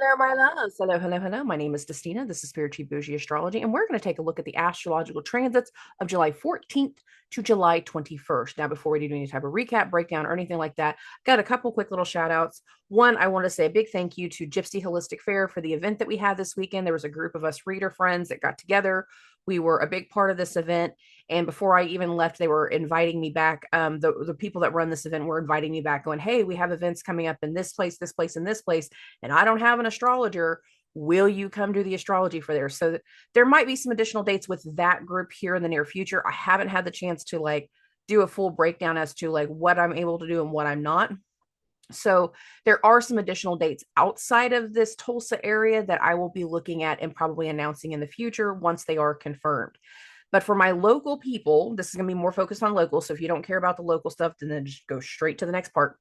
Hello, my loves. Hello, hello, hello. My name is Dustina. This is Spiritual Boujee Astrology, and we're going to take a look at the astrological transits of July 14th to July 21st. Now, before we do any type of recap, breakdown, or anything like that, got a couple quick little shout outs. One, I want to say a big thank you to Gypsy Holistic Fair for the event that we had this weekend. There was a group of us reader friends that got together. We were a big part of this event. And before I even left, they were inviting me back. The people that run this event were inviting me back, going, "Hey, we have events coming up in this place, this place, and this place, and I don't have an astrologer. Will you come do the astrology for there?" So there might be some additional dates with that group here in the near future. I haven't had the chance to do a full breakdown as to what I'm able to do and what I'm not. So there are some additional dates outside of this Tulsa area that I will be looking at and probably announcing in the future once they are confirmed. But for my local people, this is going to be more focused on local. So if you don't care about the local stuff, then just go straight to the next part.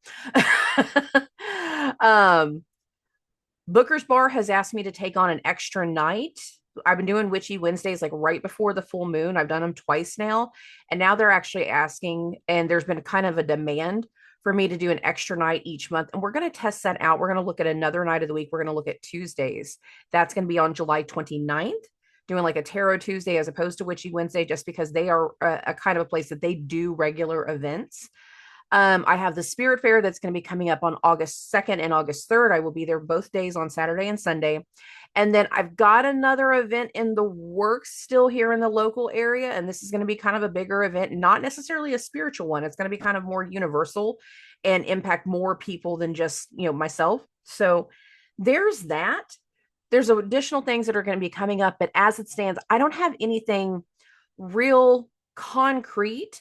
Booker's Bar has asked me to take on an extra night. I've been doing Witchy Wednesdays right before the full moon. I've done them twice now. And now they're actually asking, and there's been kind of a demand for me to do an extra night each month. And we're going to test that out. We're going to look at another night of the week. We're going to look at Tuesdays. That's going to be on July 29th, doing a Tarot Tuesday as opposed to Witchy Wednesday, just because they are a kind of a place that they do regular events. I have the Spirit Fair that's going to be coming up on August 2nd and August 3rd. I will be there both days on Saturday and Sunday. And then I've got another event in the works still here in the local area. And this is going to be kind of a bigger event, not necessarily a spiritual one. It's going to be kind of more universal and impact more people than just, myself. So there's that. There's additional things that are going to be coming up, but as it stands, I don't have anything real concrete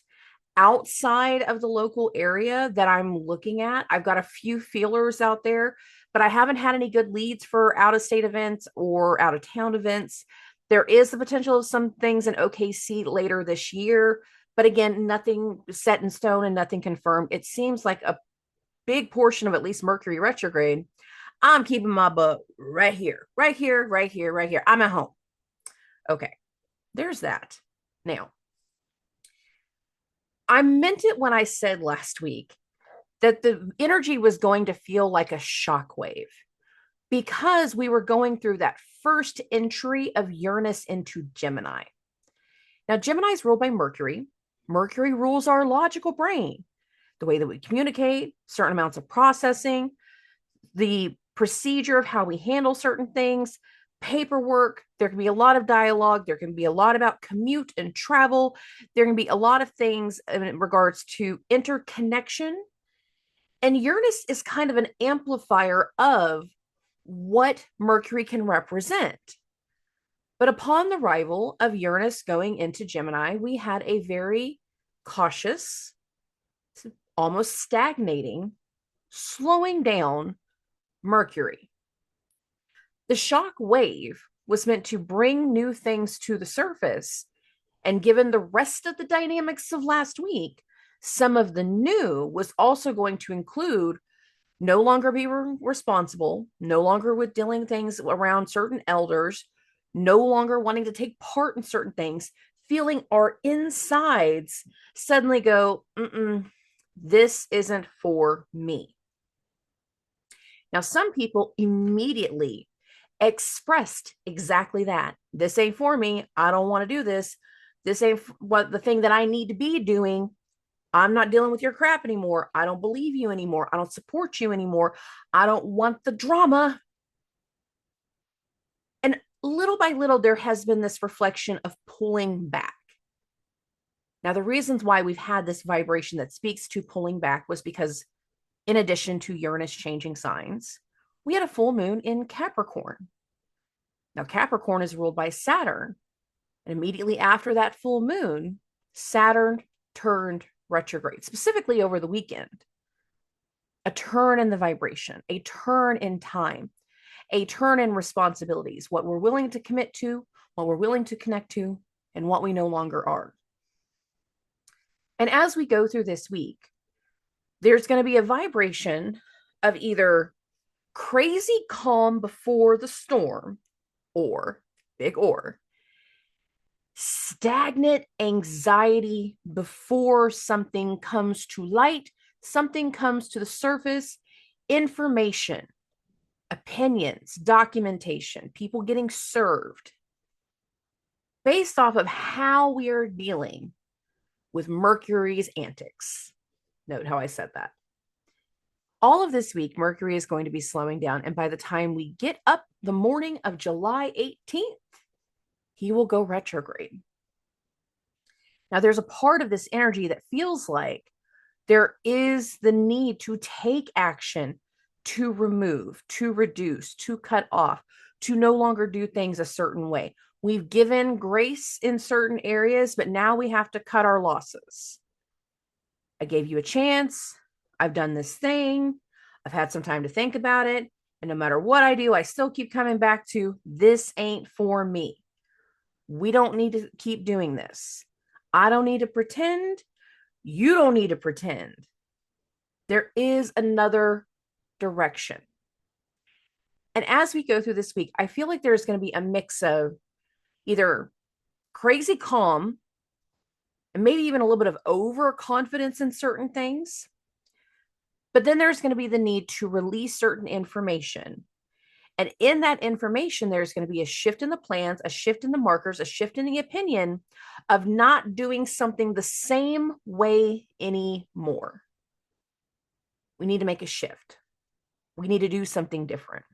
outside of the local area that I'm looking at. I've got a few feelers out there, but I haven't had any good leads for out of state events or out of town events. There is the potential of some things in OKC later this year, but again, nothing set in stone and nothing confirmed. It seems like a big portion of at least Mercury retrograde, I'm keeping my butt right here, right here, right here, right here. I'm at home. Okay, there's that. Now, I meant it when I said last week that the energy was going to feel like a shockwave because we were going through that first entry of Uranus into Gemini. Now, Gemini is ruled by Mercury. Mercury rules our logical brain, the way that we communicate, certain amounts of processing, the procedure of how we handle certain things, paperwork. There can be a lot of dialogue. There can be a lot about commute and travel. There can be a lot of things in regards to interconnection. And Uranus is kind of an amplifier of what Mercury can represent. But upon the arrival of Uranus going into Gemini, we had a very cautious, almost stagnating, slowing down Mercury. The shock wave was meant to bring new things to the surface. And given the rest of the dynamics of last week, some of the new was also going to include no longer be responsible, no longer with dealing things around certain elders, no longer wanting to take part in certain things, feeling our insides suddenly go, this isn't for me. Now, some people immediately expressed exactly that. This ain't for me. I don't want to do this. This ain't what the thing that I need to be doing. I'm not dealing with your crap anymore. I don't believe you anymore. I don't support you anymore. I don't want the drama. And little by little, there has been this reflection of pulling back. Now, the reasons why we've had this vibration that speaks to pulling back was because in addition to Uranus changing signs, we had a full moon in Capricorn. Now, Capricorn is ruled by Saturn. And immediately after that full moon, Saturn turned retrograde, specifically over the weekend. A turn in the vibration, a turn in time, a turn in responsibilities, what we're willing to commit to, what we're willing to connect to, and what we no longer are. And as we go through this week, there's going to be a vibration of either crazy calm before the storm or, big or, stagnant anxiety before something comes to light, something comes to the surface, information. opinions, documentation, people getting served based off of how we are dealing with Mercury's antics. Note how I said that. All of this week, Mercury is going to be slowing down. And by the time we get up the morning of July 18th, he will go retrograde. Now, there's a part of this energy that feels like there is the need to take action, to remove, to reduce, to cut off, to no longer do things a certain way. We've given grace in certain areas, but now we have to cut our losses. I gave you a chance. I've done this thing. I've had some time to think about it. And no matter what I do, I still keep coming back to this ain't for me. We don't need to keep doing this. I don't need to pretend. You don't need to pretend. There is another direction. And as we go through this week, I feel like there's going to be a mix of either crazy calm and maybe even a little bit of overconfidence in certain things. But then there's going to be the need to release certain information. And in that information, there's going to be a shift in the plans, a shift in the markers, a shift in the opinion of not doing something the same way anymore. We need to make a shift. We need to do something different.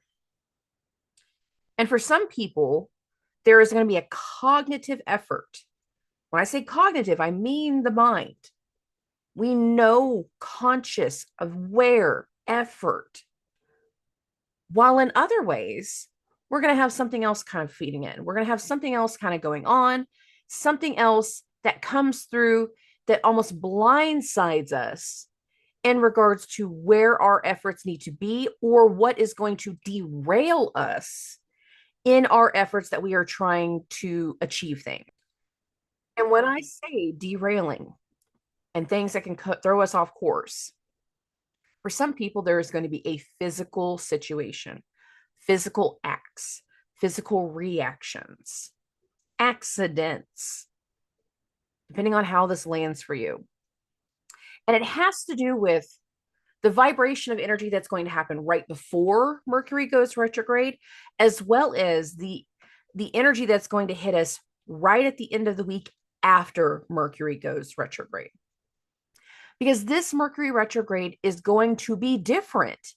And for some people, there is going to be a cognitive effort. When I say cognitive, I mean the mind. We know conscious, aware effort. While in other ways, we're going to have something else kind of feeding in. We're going to have something else kind of going on, something else that comes through that almost blindsides us in regards to where our efforts need to be or what is going to derail us in our efforts that we are trying to achieve things. And when I say derailing and things that can throw us off course, for some people, there is going to be a physical situation, physical acts, physical reactions, accidents, depending on how this lands for you. And it has to do with the vibration of energy that's going to happen right before Mercury goes retrograde, as well as the energy that's going to hit us right at the end of the week after Mercury goes retrograde. Because this Mercury retrograde is going to be different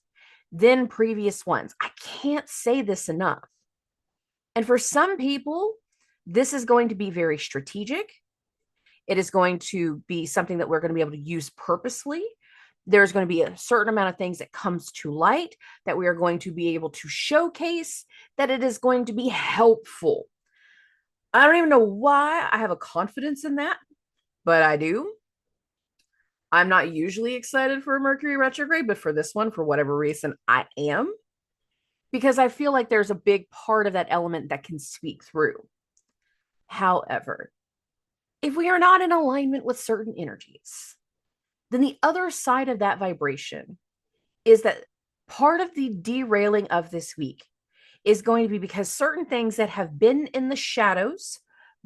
than previous ones. I can't say this enough. And for some people, this is going to be very strategic. It is going to be something that we're going to be able to use purposely. There's going to be a certain amount of things that comes to light that we are going to be able to showcase, that it is going to be helpful. I don't even know why I have a confidence in that, but I do. I'm not usually excited for Mercury retrograde, but for this one, for whatever reason, I am. Because I feel like there's a big part of that element that can speak through. However, if we are not in alignment with certain energies, then the other side of that vibration is that part of the derailing of this week is going to be because certain things that have been in the shadows,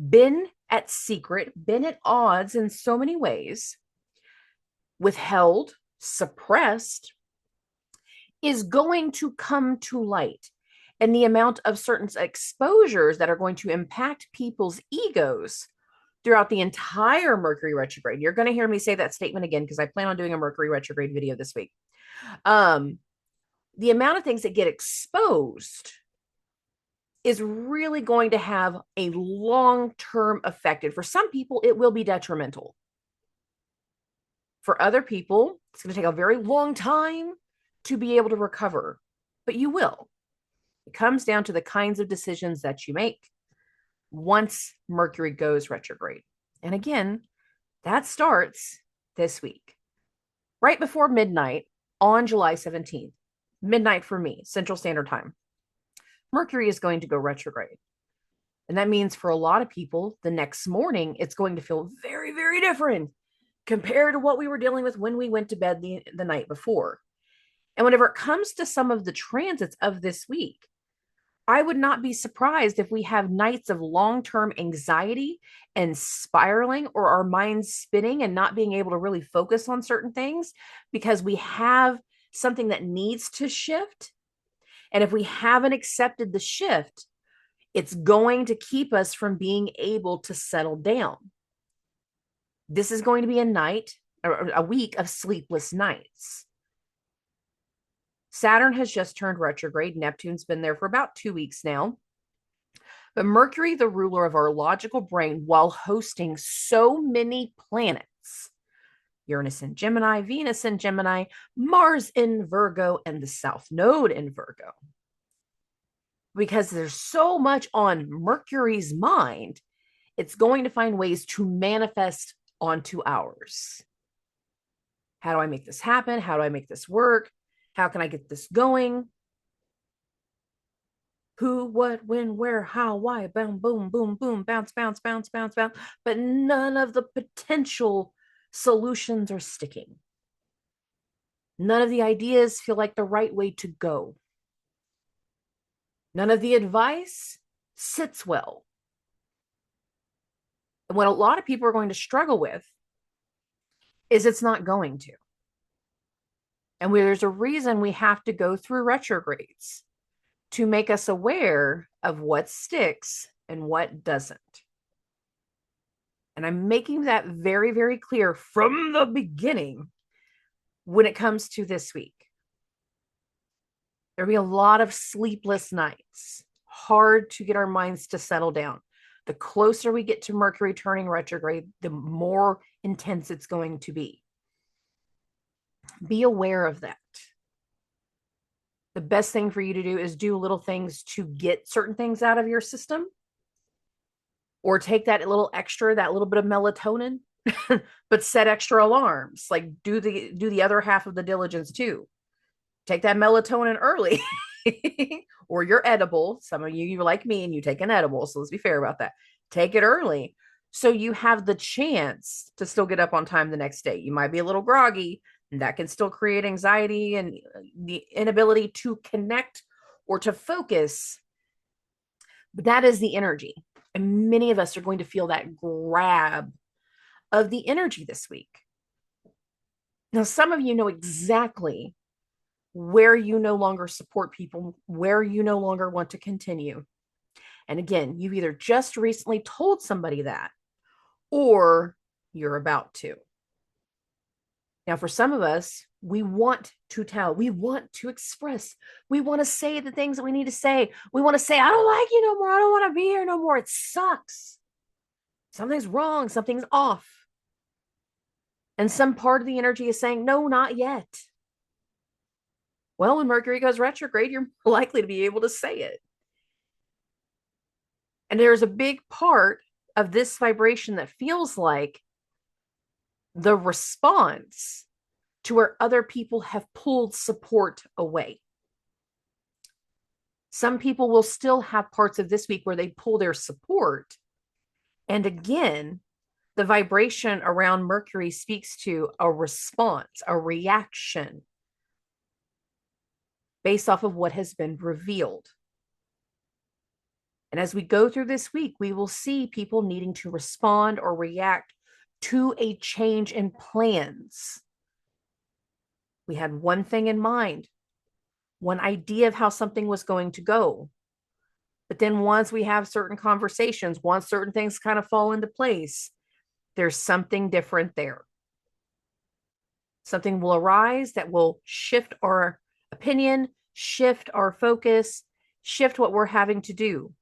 been at secret, been at odds in so many ways, withheld, suppressed, is going to come to light. And the amount of certain exposures that are going to impact people's egos throughout the entire Mercury retrograde. You're going to hear me say that statement again because I plan on doing a Mercury retrograde video this week. The amount of things that get exposed is really going to have a long-term effect. And for some people, it will be detrimental. For other people, it's going to take a very long time to be able to recover, but you will. It comes down to the kinds of decisions that you make once Mercury goes retrograde. And again, that starts this week, right before midnight on July 17th, midnight for me, Central Standard Time. Mercury is going to go retrograde. And that means for a lot of people, the next morning, it's going to feel very, very different compared to what we were dealing with when we went to bed the night before. And whenever it comes to some of the transits of this week, I would not be surprised if we have nights of long-term anxiety and spiraling, or our minds spinning and not being able to really focus on certain things because we have something that needs to shift. And if we haven't accepted the shift, it's going to keep us from being able to settle down. This is going to be a night or a week of sleepless nights. Saturn has just turned retrograde. Neptune's been there for about 2 weeks now. But Mercury, the ruler of our logical brain, while hosting so many planets, Uranus in Gemini, Venus in Gemini, Mars in Virgo, and the South Node in Virgo. Because there's so much on Mercury's mind, it's going to find ways to manifest onto ours. How do I make this happen? How do I make this work? How can I get this going? Who, what, when, where, how, why, boom, boom, boom, boom, bounce, bounce, bounce, bounce, bounce. But none of the potential solutions are sticking. None of the ideas feel like the right way to go. None of the advice sits well. And what a lot of people are going to struggle with is it's not going to. And there's a reason we have to go through retrogrades to make us aware of what sticks and what doesn't. And I'm making that very, very clear from the beginning when it comes to this week. There'll be a lot of sleepless nights, hard to get our minds to settle down. The closer we get to Mercury turning retrograde, the more intense it's going to be. Be aware of that. The best thing for you to do is do little things to get certain things out of your system, or take that little extra, that little bit of melatonin, but set extra alarms. Like do the other half of the diligence too. Take that melatonin early, or your edible. Some of you like me and you take an edible. So let's be fair about that. Take it early. So you have the chance to still get up on time the next day. You might be a little groggy, and that can still create anxiety and the inability to connect or to focus. But that is the energy. And many of us are going to feel that grab of the energy this week. Now, some of you know exactly where you no longer support people, where you no longer want to continue. And again, you've either just recently told somebody that, or you're about to. Now, for some of us, we want to tell, we want to express, we want to say the things that we need to say. We want to say, I don't like you no more. I don't want to be here no more. It sucks. Something's wrong. Something's off. And some part of the energy is saying, no, not yet. Well, when Mercury goes retrograde, you're likely to be able to say it. And there's a big part of this vibration that feels like the response to where other people have pulled support away. Some people will still have parts of this week where they pull their support. And again, the vibration around Mercury speaks to a response, a reaction based off of what has been revealed. And as we go through this week, we will see people needing to respond or react to a change in plans. We had one thing in mind, one idea of how something was going to go. But then once we have certain conversations, once certain things kind of fall into place, there's something different there. Something will arise that will shift our opinion, shift our focus, shift what we're having to do.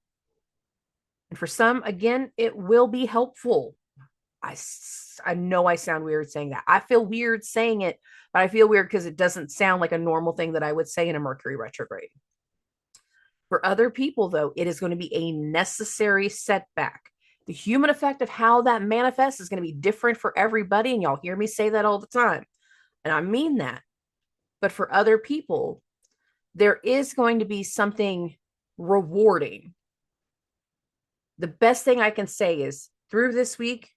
And for some, again, it will be helpful. I know I sound weird saying that. I feel weird saying it, but I feel weird because it doesn't sound like a normal thing that I would say in a Mercury retrograde. For other people, though, it is going to be a necessary setback. The human effect of how that manifests is going to be different for everybody. And y'all hear me say that all the time. And I mean that. But for other people, there is going to be something rewarding. The best thing I can say is through this week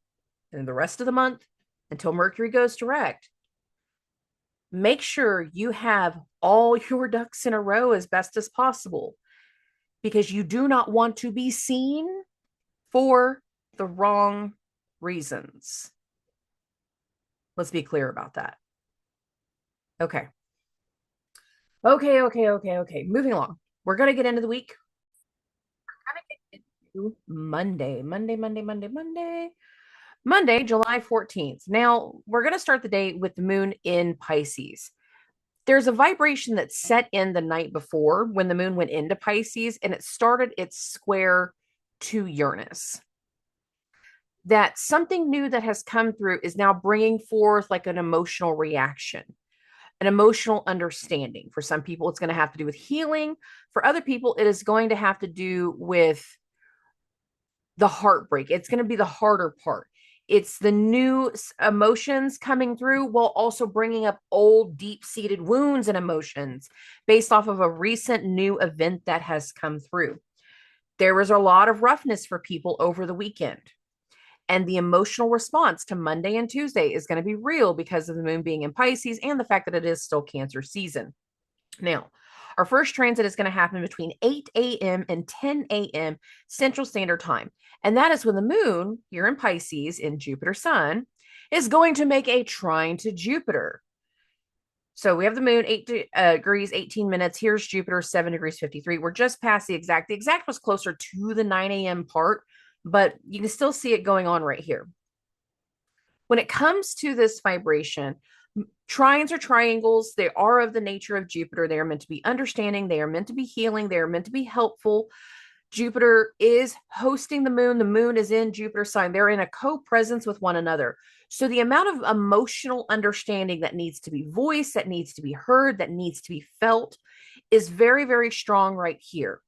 and the rest of the month until Mercury goes direct, make sure you have all your ducks in a row as best as possible, because you do not want to be seen for the wrong reasons. Let's be clear about that. Okay. Okay. Moving along. We're going to get into the week. We're going to get into Monday, July 14th. Now, we're going to start the day with the moon in Pisces. There's a vibration that set in the night before when the moon went into Pisces, and it started its square to Uranus. That something new that has come through is now bringing forth like an emotional reaction, an emotional understanding. For some people, it's going to have to do with healing. For other people, it is going to have to do with the heartbreak. It's going to be the harder part. It's the new emotions coming through while also bringing up old, deep seated wounds and emotions based off of a recent new event that has come through. There was a lot of roughness for people over the weekend. And the emotional response to Monday and Tuesday is going to be real because of the moon being in Pisces and the fact that it is still Cancer season. Now, our first transit is going to happen between 8 a.m. and 10 a.m. Central Standard Time. And that is when the moon here in Pisces in Jupiter Sun is going to make a trine to Jupiter. So we have the moon 8 degrees, 18 minutes. Here's Jupiter, 7 degrees, 53. We're just past the exact. The exact was closer to the 9 a.m. part, but you can still see it going on right here. When it comes to this vibration, trines or triangles, they are of the nature of Jupiter. They are meant to be understanding. They are meant to be healing. They are meant to be helpful. Jupiter is hosting the moon. The moon is in Jupiter sign. They're in a co-presence with one another. So the amount of emotional understanding that needs to be voiced, that needs to be heard, that needs to be felt is very, very strong right here.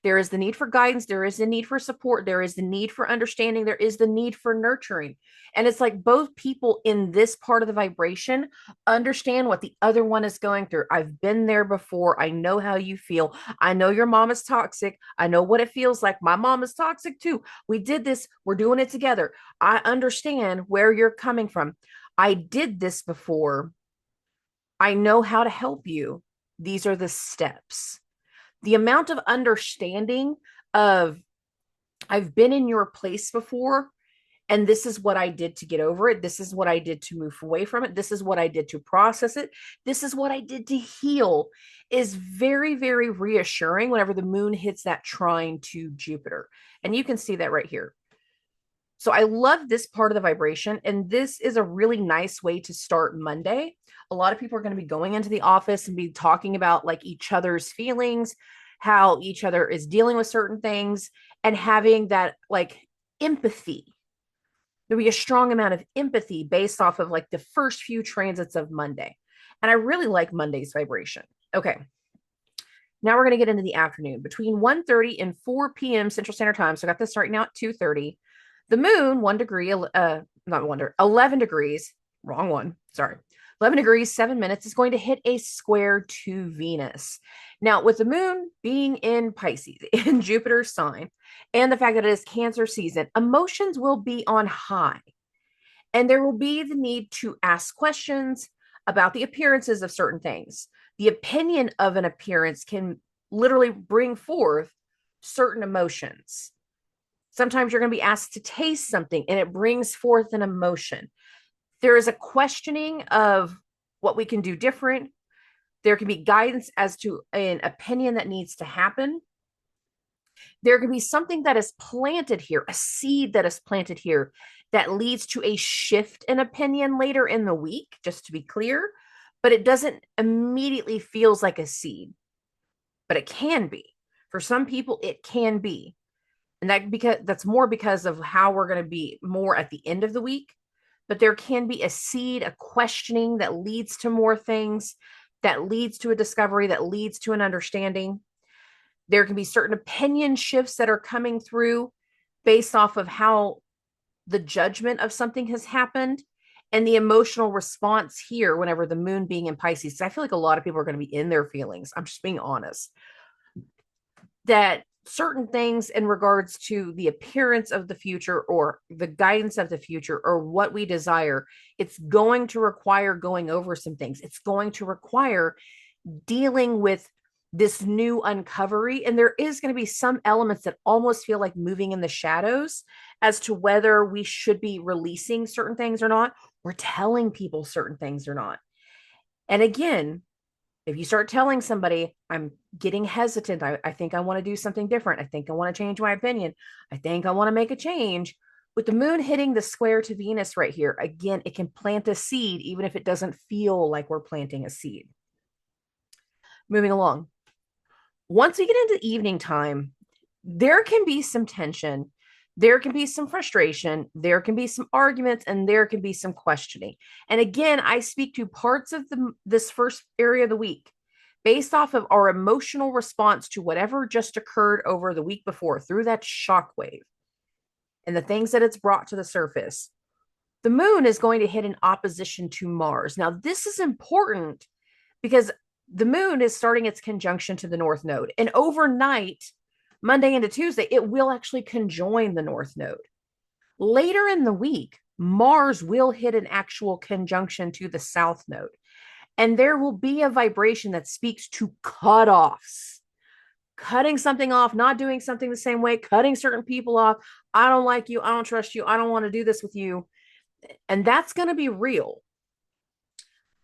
There is the need for guidance. There is the need for support. There is the need for understanding. There is the need for nurturing. And it's like both people in this part of the vibration understand what the other one is going through. I've been there before. I know how you feel. I know your mom is toxic. I know what it feels like. My mom is toxic too. We did this. We're doing it together. I understand where you're coming from. I did this before. I know how to help you. These are the steps. The amount of understanding of I've been in your place before, and this is what I did to get over it. This is what I did to move away from it. This is what I did to process it. This is what I did to heal is very, very reassuring whenever the moon hits that trine to Jupiter. And you can see that right here. So I love this part of the vibration, and this is a really nice way to start Monday. A lot of people are going to be going into the office and be talking about like each other's feelings, how each other is dealing with certain things, and having that like empathy. There'll be a strong amount of empathy based off of like the first few transits of Monday. And I really like Monday's vibration. Okay. Now we're going to get into the afternoon between 1:30 and 4 p.m. Central Standard Time. So I got this starting out at 2:30. The moon, 1 degree, not wonder, 11 degrees, wrong one, sorry. 11 degrees, 7 minutes is going to hit a square to Venus. Now, with the moon being in Pisces, in Jupiter's sign, and the fact that it is Cancer season, emotions will be on high. And there will be the need to ask questions about the appearances of certain things. The opinion of an appearance can literally bring forth certain emotions. Sometimes you're going to be asked to taste something and it brings forth an emotion. There is a questioning of what we can do different. There can be guidance as to an opinion that needs to happen. There can be something that is planted here, a seed that is planted here that leads to a shift in opinion later in the week, just to be clear, but it doesn't immediately feels like a seed, but it can be. For some people, it can be. And that's more because of how we're going to be more at the end of the week. But there can be a seed, a questioning that leads to more things, that leads to a discovery, that leads to an understanding. There can be certain opinion shifts that are coming through based off of how the judgment of something has happened and the emotional response here whenever the moon being in Pisces. I feel like a lot of people are going to be in their feelings. I'm just being honest. That certain things in regards to the appearance of the future or the guidance of the future or what we desire, it's going to require going over some things. It's going to require dealing with this new uncovery. And there is going to be some elements that almost feel like moving in the shadows as to whether we should be releasing certain things or not, or telling people certain things or not. And again, If you start telling somebody, I'm getting hesitant, I think I want to do something different, I think I want to change my opinion, I think I want to make a change, with the moon hitting the square to Venus right here, again, it can plant a seed, even if it doesn't feel like we're planting a seed. Moving along. Once we get into evening time, there can be some tension, there can be some frustration, there can be some arguments, and there can be some questioning. And again, I speak to parts of this first area of the week based off of our emotional response to whatever just occurred over the week before through that shock wave and the things that it's brought to the surface. The moon is going to hit an opposition to Mars. Now, this is important because the moon is starting its conjunction to the North Node. And overnight, Monday into Tuesday, it will actually conjoin the North Node. Later in the week, Mars will hit an actual conjunction to the South Node. And there will be a vibration that speaks to cutoffs. Cutting something off, not doing something the same way, cutting certain people off. I don't like you. I don't trust you. I don't want to do this with you. And that's going to be real.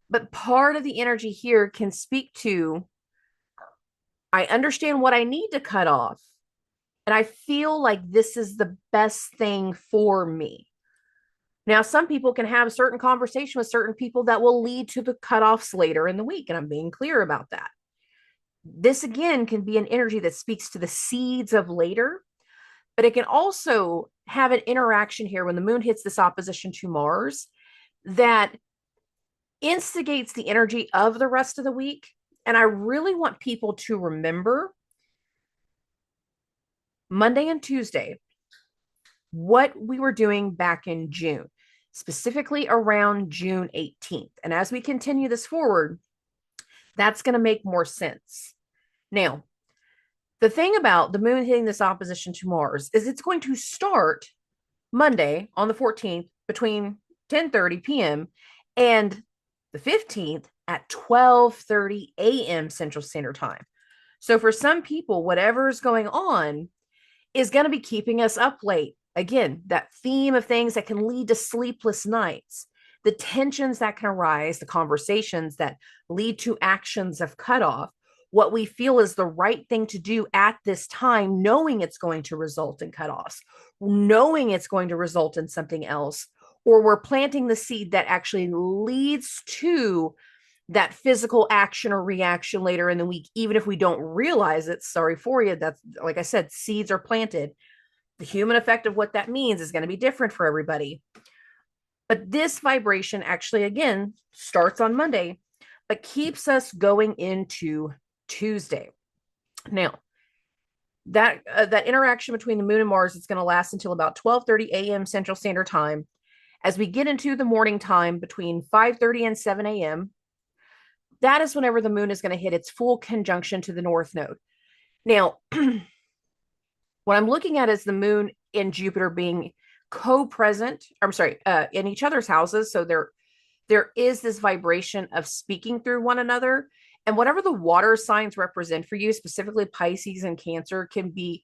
But part of the energy here can speak to, I understand what I need to cut off. And I feel like this is the best thing for me. Now, some people can have a certain conversation with certain people that will lead to the cutoffs later in the week. And I'm being clear about that. This, again, can be an energy that speaks to the seeds of later, but it can also have an interaction here when the moon hits this opposition to Mars that instigates the energy of the rest of the week. And I really want people to remember Monday and Tuesday, what we were doing back in June, specifically around June 18th. And as we continue this forward, that's going to make more sense. Now, the thing about the moon hitting this opposition to Mars is it's going to start Monday on the 14th between 10:30 p.m. and the 15th at 12:30 a.m. Central Standard Time. So for some people, whatever's going on is going to be keeping us up late. Again, that theme of things that can lead to sleepless nights, the tensions that can arise, the conversations that lead to actions of cutoff, what we feel is the right thing to do at this time, knowing it's going to result in cutoffs, knowing it's going to result in something else, or we're planting the seed that actually leads to that physical action or reaction later in the week, even if we don't realize it. Sorry for you. That's, like I said, seeds are planted. The human effect of what that means is going to be different for everybody. But this vibration actually, again, starts on Monday, but keeps us going into Tuesday. Now, that interaction between the moon and Mars is going to last until about 12:30 a.m. Central Standard Time. As we get into the morning time between 5:30 and 7 a.m., that is whenever the moon is going to hit its full conjunction to the North Node. Now, what I'm looking at is the moon and Jupiter being co-present, in each other's houses. So there is this vibration of speaking through one another. And whatever the water signs represent for you, specifically Pisces and Cancer, can be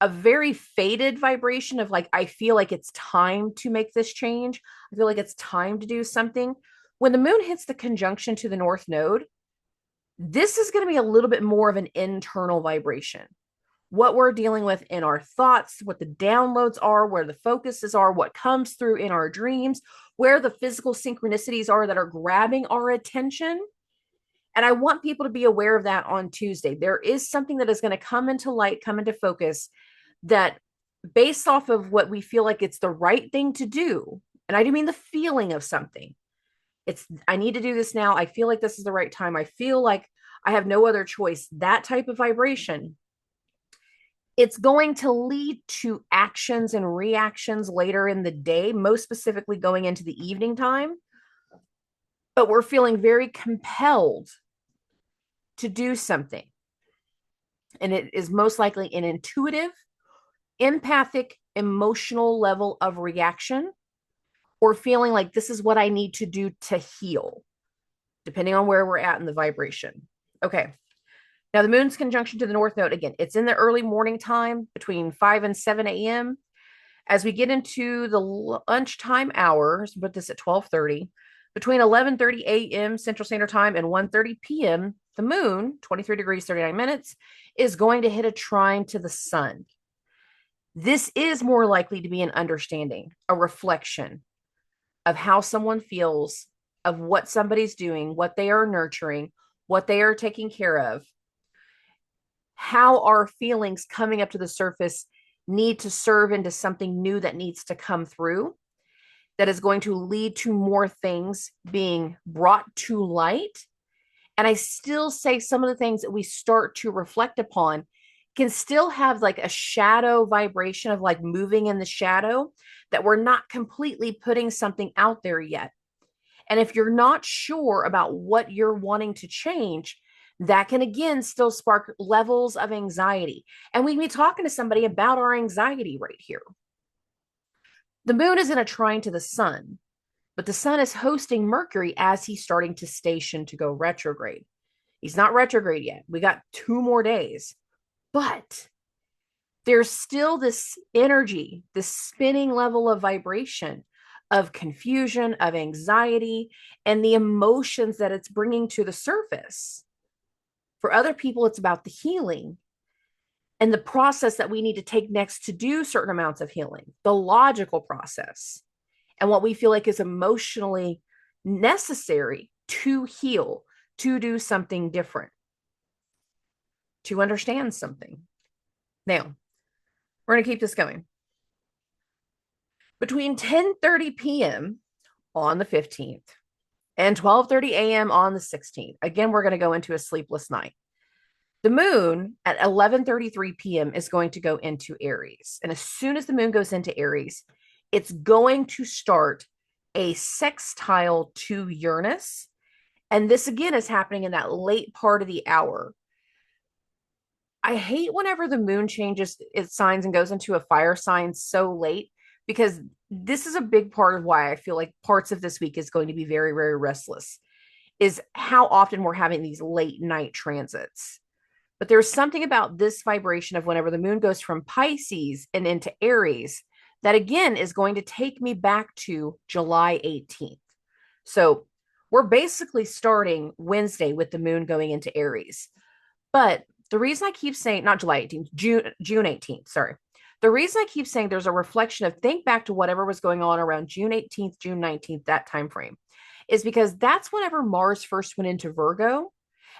a very faded vibration of like, I feel like it's time to make this change. I feel like it's time to do something. When the moon hits the conjunction to the North Node, this is going to be a little bit more of an internal vibration. What we're dealing with in our thoughts, what the downloads are, where the focuses are, what comes through in our dreams, where the physical synchronicities are that are grabbing our attention. And I want people to be aware of that on Tuesday. There is something that is going to come into light, come into focus, that based off of what we feel like it's the right thing to do. And I do mean the feeling of something. It's, I need to do this now. I feel like this is the right time. I feel like I have no other choice. That type of vibration. It's going to lead to actions and reactions later in the day, most specifically going into the evening time. But we're feeling very compelled to do something. And it is most likely an intuitive, empathic, emotional level of reaction, or feeling like this is what I need to do to heal, depending on where we're at in the vibration. Okay. Now, the moon's conjunction to the North Node, again, it's in the early morning time between 5 and 7 a.m. As we get into the lunchtime hours, put this at 12:30, between 11:30 a.m. Central Standard Time and 1:30 p.m. the moon, 23 degrees, 39 minutes, is going to hit a trine to the sun. This is more likely to be an understanding, a reflection of how someone feels, of what somebody's doing, what they are nurturing, what they are taking care of, how our feelings coming up to the surface need to serve into something new that needs to come through, that is going to lead to more things being brought to light. And I still say some of the things that we start to reflect upon can still have like a shadow vibration of like moving in the shadow, that we're not completely putting something out there yet. And if you're not sure about what you're wanting to change, that can again still spark levels of anxiety. And we can be talking to somebody about our anxiety right here. The moon is in a trine to the sun, but the sun is hosting Mercury as he's starting to station to go retrograde. He's not retrograde yet. We got 2 more days, but there's still this energy, this spinning level of vibration, of confusion, of anxiety, and the emotions that it's bringing to the surface. For other people, it's about the healing and the process that we need to take next to do certain amounts of healing, the logical process, and what we feel like is emotionally necessary to heal, to do something different, to understand something. Now, we're going to keep this going. Between 10:30 p.m. on the 15th and 12:30 a.m. on the 16th, again, we're going to go into a sleepless night. The moon at 11:33 p.m. is going to go into Aries. And as soon as the moon goes into Aries, it's going to start a sextile to Uranus. And this again is happening in that late part of the hour. I hate whenever the moon changes its signs and goes into a fire sign so late, because this is a big part of why I feel like parts of this week is going to be very, very restless, is how often we're having these late night transits. But there's something about this vibration of whenever the moon goes from Pisces and into Aries that again is going to take me back to July 18th. So we're basically starting Wednesday with the moon going into Aries. But the reason I keep saying, not July 18th, June 18th, sorry. The reason I keep saying there's a reflection of think back to whatever was going on around June 18th, June 19th, that time frame, is because that's whenever Mars first went into Virgo.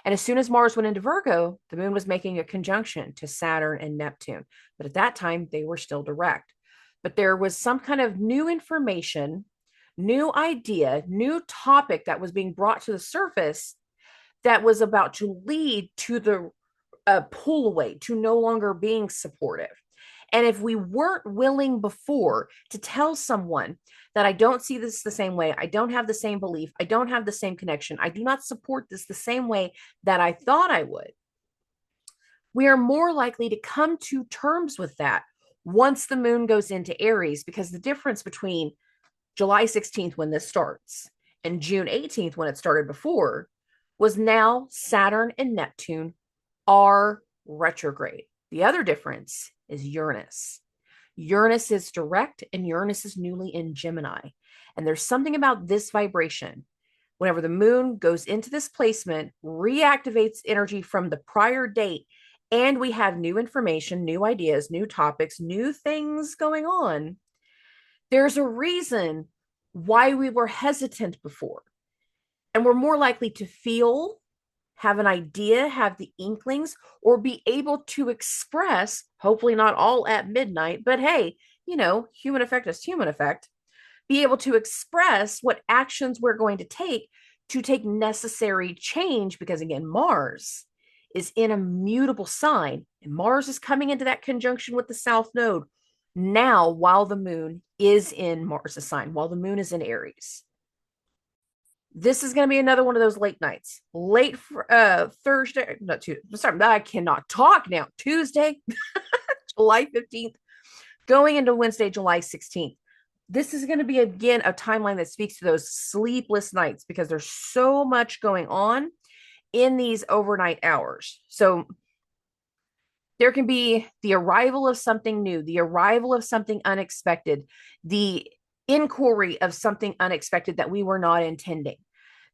And as soon as Mars went into Virgo, the moon was making a conjunction to Saturn and Neptune. But at that time, they were still direct. But there was some kind of new information, new idea, new topic that was being brought to the surface that was about to lead to the pull away, to no longer being supportive. And if we weren't willing before to tell someone that I don't see this the same way, I don't have the same belief, I don't have the same connection, I do not support this the same way that I thought I would, we are more likely to come to terms with that once the moon goes into Aries, because the difference between July 16th when this starts and June 18th when it started before was now Saturn and Neptune are retrograde. The other difference is Uranus. Uranus is direct and Uranus is newly in Gemini. And there's something about this vibration. Whenever the moon goes into this placement, reactivates energy from the prior date, and we have new information, new ideas, new topics, new things going on, there's a reason why we were hesitant before. And we're more likely to feel, have an idea, have the inklings, or be able to express, hopefully not all at midnight, but hey, human effect is human effect, be able to express what actions we're going to take necessary change, because again, Mars is in a mutable sign, and Mars is coming into that conjunction with the South Node now while the moon is in Mars' sign, while the moon is in Aries. This is going to be another one of those late nights. Late Thursday, not Tuesday. Sorry, I cannot talk now. Tuesday, July 15th, going into Wednesday, July 16th. This is going to be, again, a timeline that speaks to those sleepless nights, because there's so much going on in these overnight hours. So there can be the arrival of something new, the arrival of something unexpected, the inquiry of something unexpected that we were not intending.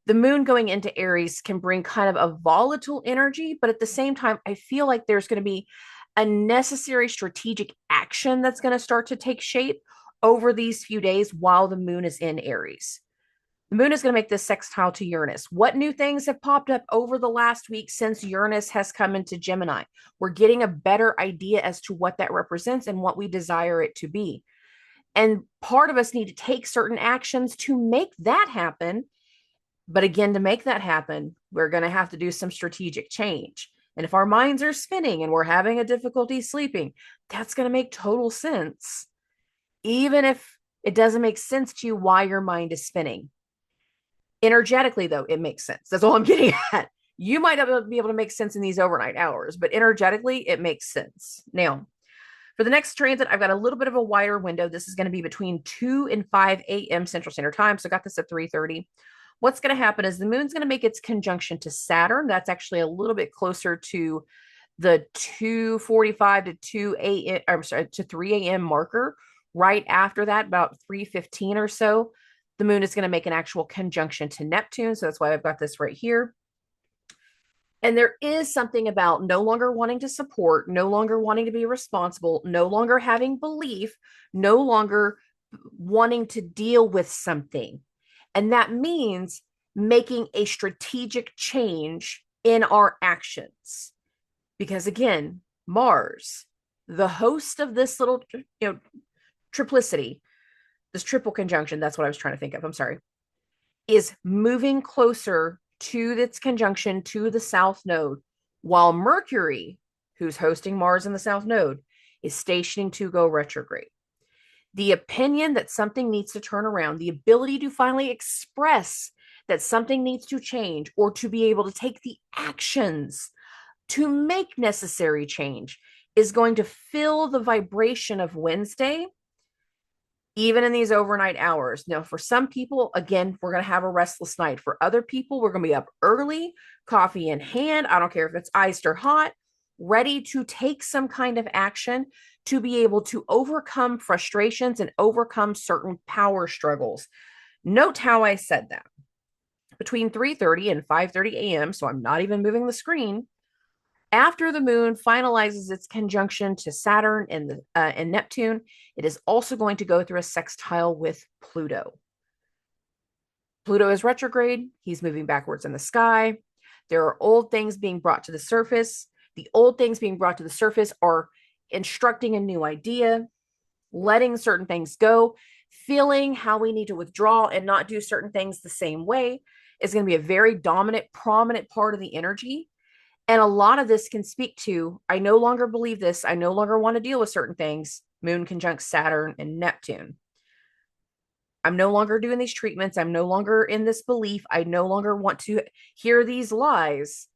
The moon going into Aries can bring kind of a volatile energy, but at the same time, I feel like there's going to be a necessary strategic action that's going to start to take shape over these few days while the moon is in Aries. The moon is going to make this sextile to Uranus. What new things have popped up over the last week since Uranus has come into Gemini? We're getting a better idea as to what that represents and what we desire it to be. And part of us need to take certain actions to make that happen. But again, to make that happen, we're going to have to do some strategic change. And if our minds are spinning and we're having a difficulty sleeping, that's going to make total sense. Even if it doesn't make sense to you why your mind is spinning. Energetically, though, it makes sense. That's all I'm getting at. You might not be able to make sense in these overnight hours, but energetically, it makes sense. Now, for the next transit, I've got a little bit of a wider window. This is going to be between 2 and 5 a.m. Central Standard Time. So I got this at 3:30. What's going to happen is the moon's going to make its conjunction to Saturn. That's actually a little bit closer to the 2:45 to 2 a.m. I'm sorry, to 3 a.m. marker. Right after that, about 3:15 or so, the moon is going to make an actual conjunction to Neptune. So that's why I've got this right here. And there is something about no longer wanting to support, no longer wanting to be responsible, no longer having belief, no longer wanting to deal with something. And that means making a strategic change in our actions. Because again, Mars, the host of this little, triplicity, this triple conjunction, that's what I was trying to think of, I'm sorry, is moving closer to its conjunction to the South Node, while Mercury, who's hosting Mars in the South Node, is stationing to go retrograde. The opinion that something needs to turn around, the ability to finally express that something needs to change, or to be able to take the actions to make necessary change, is going to fill the vibration of Wednesday, even in these overnight hours. Now, for some people, again, we're going to have a restless night. For other people, we're going to be up early, coffee in hand. I don't care if it's iced or hot, ready to take some kind of action to be able to overcome frustrations and overcome certain power struggles. Note how I said that. Between 3:30 and 5:30 a.m., so I'm not even moving the screen, after the moon finalizes its conjunction to Saturn and Neptune, it is also going to go through a sextile with Pluto. Pluto is retrograde. He's moving backwards in the sky. There are old things being brought to the surface. The old things being brought to the surface are instructing a new idea, letting certain things go, feeling how we need to withdraw and not do certain things the same way is going to be a very dominant, prominent part of the energy. And a lot of this can speak to, I no longer believe this. I no longer want to deal with certain things. Moon conjunct Saturn and Neptune. I'm no longer doing these treatments. I'm no longer in this belief. I no longer want to hear these lies.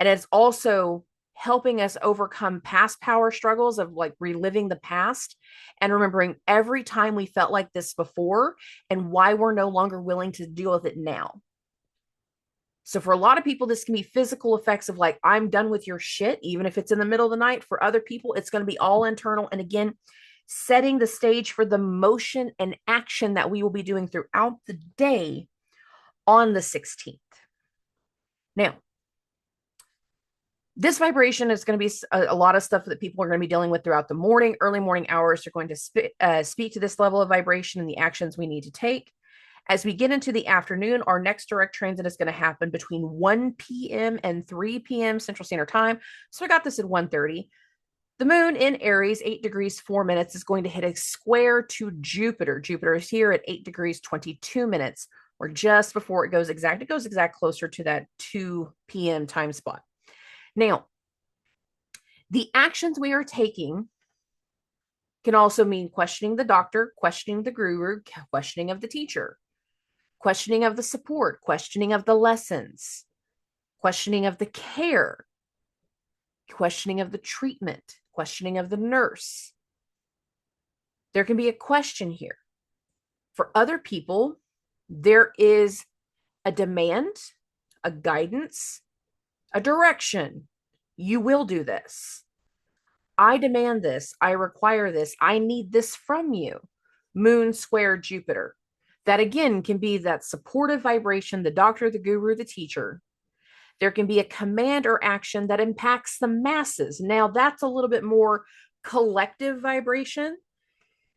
And it's also helping us overcome past power struggles of like reliving the past and remembering every time we felt like this before and why we're no longer willing to deal with it now. So for a lot of people, this can be physical effects of like, I'm done with your shit, even if it's in the middle of the night. For other people, it's going to be all internal. And again, setting the stage for the motion and action that we will be doing throughout the day on the 16th. Now, this vibration is going to be a lot of stuff that people are going to be dealing with throughout the morning. Early morning hours are going to speak to this level of vibration and the actions we need to take. As we get into the afternoon, our next direct transit is going to happen between 1 p.m. and 3 p.m. Central Standard Time. So I got this at 1:30. The moon in Aries, 8 degrees, 4 minutes, is going to hit a square to Jupiter. Jupiter is here at 8 degrees, 22 minutes, or just before it goes exact. It goes exact closer to that 2 p.m. time spot. Now, the actions we are taking can also mean questioning the doctor, questioning the guru, questioning of the teacher, questioning of the support, questioning of the lessons, questioning of the care, questioning of the treatment, questioning of the nurse. There can be a question here. For other people, there is a demand, a guidance, a direction. You will do this. I demand this. I require this. I need this from you. Moon square Jupiter. That again can be that supportive vibration, the doctor, the guru, the teacher. There can be a command or action that impacts the masses. Now, that's a little bit more collective vibration,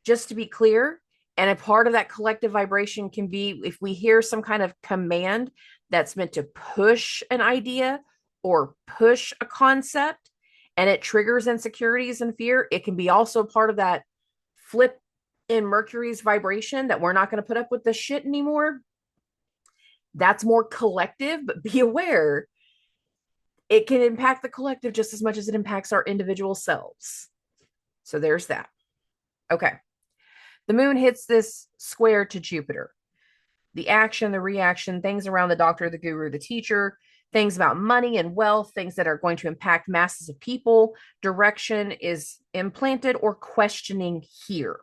just to be clear. And a part of that collective vibration can be if we hear some kind of command that's meant to push an idea or push a concept and it triggers insecurities and fear, it can be also part of that flip in Mercury's vibration that we're not going to put up with this shit anymore. That's more collective, but be aware it can impact the collective just as much as it impacts our individual selves. So there's that. Okay. The moon hits this square to Jupiter. The action, the reaction, things around the doctor, the guru, the teacher, things about money and wealth, things that are going to impact masses of people. Direction is implanted or questioning here.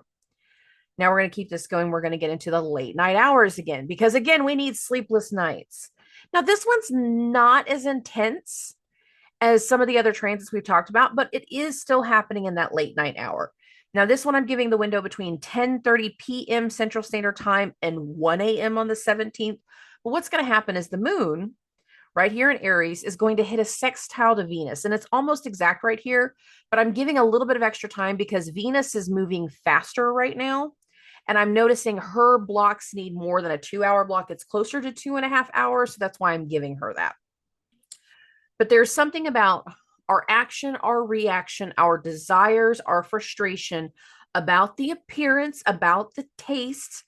Now we're going to keep this going. We're going to get into the late night hours again, because again, we need sleepless nights. Now, this one's not as intense as some of the other transits we've talked about, but it is still happening in that late night hour. Now, this one I'm giving the window between 10:30 p.m. Central Standard Time and 1 a.m. on the 17th. But what's going to happen is the moon right here in Aries is going to hit a sextile to Venus. And it's almost exact right here, but I'm giving a little bit of extra time because Venus is moving faster right now. And I'm noticing her blocks need more than a 2-hour block. It's closer to 2.5 hours. So that's why I'm giving her that. But there's something about our action, our reaction, our desires, our frustration about the appearance, about the taste,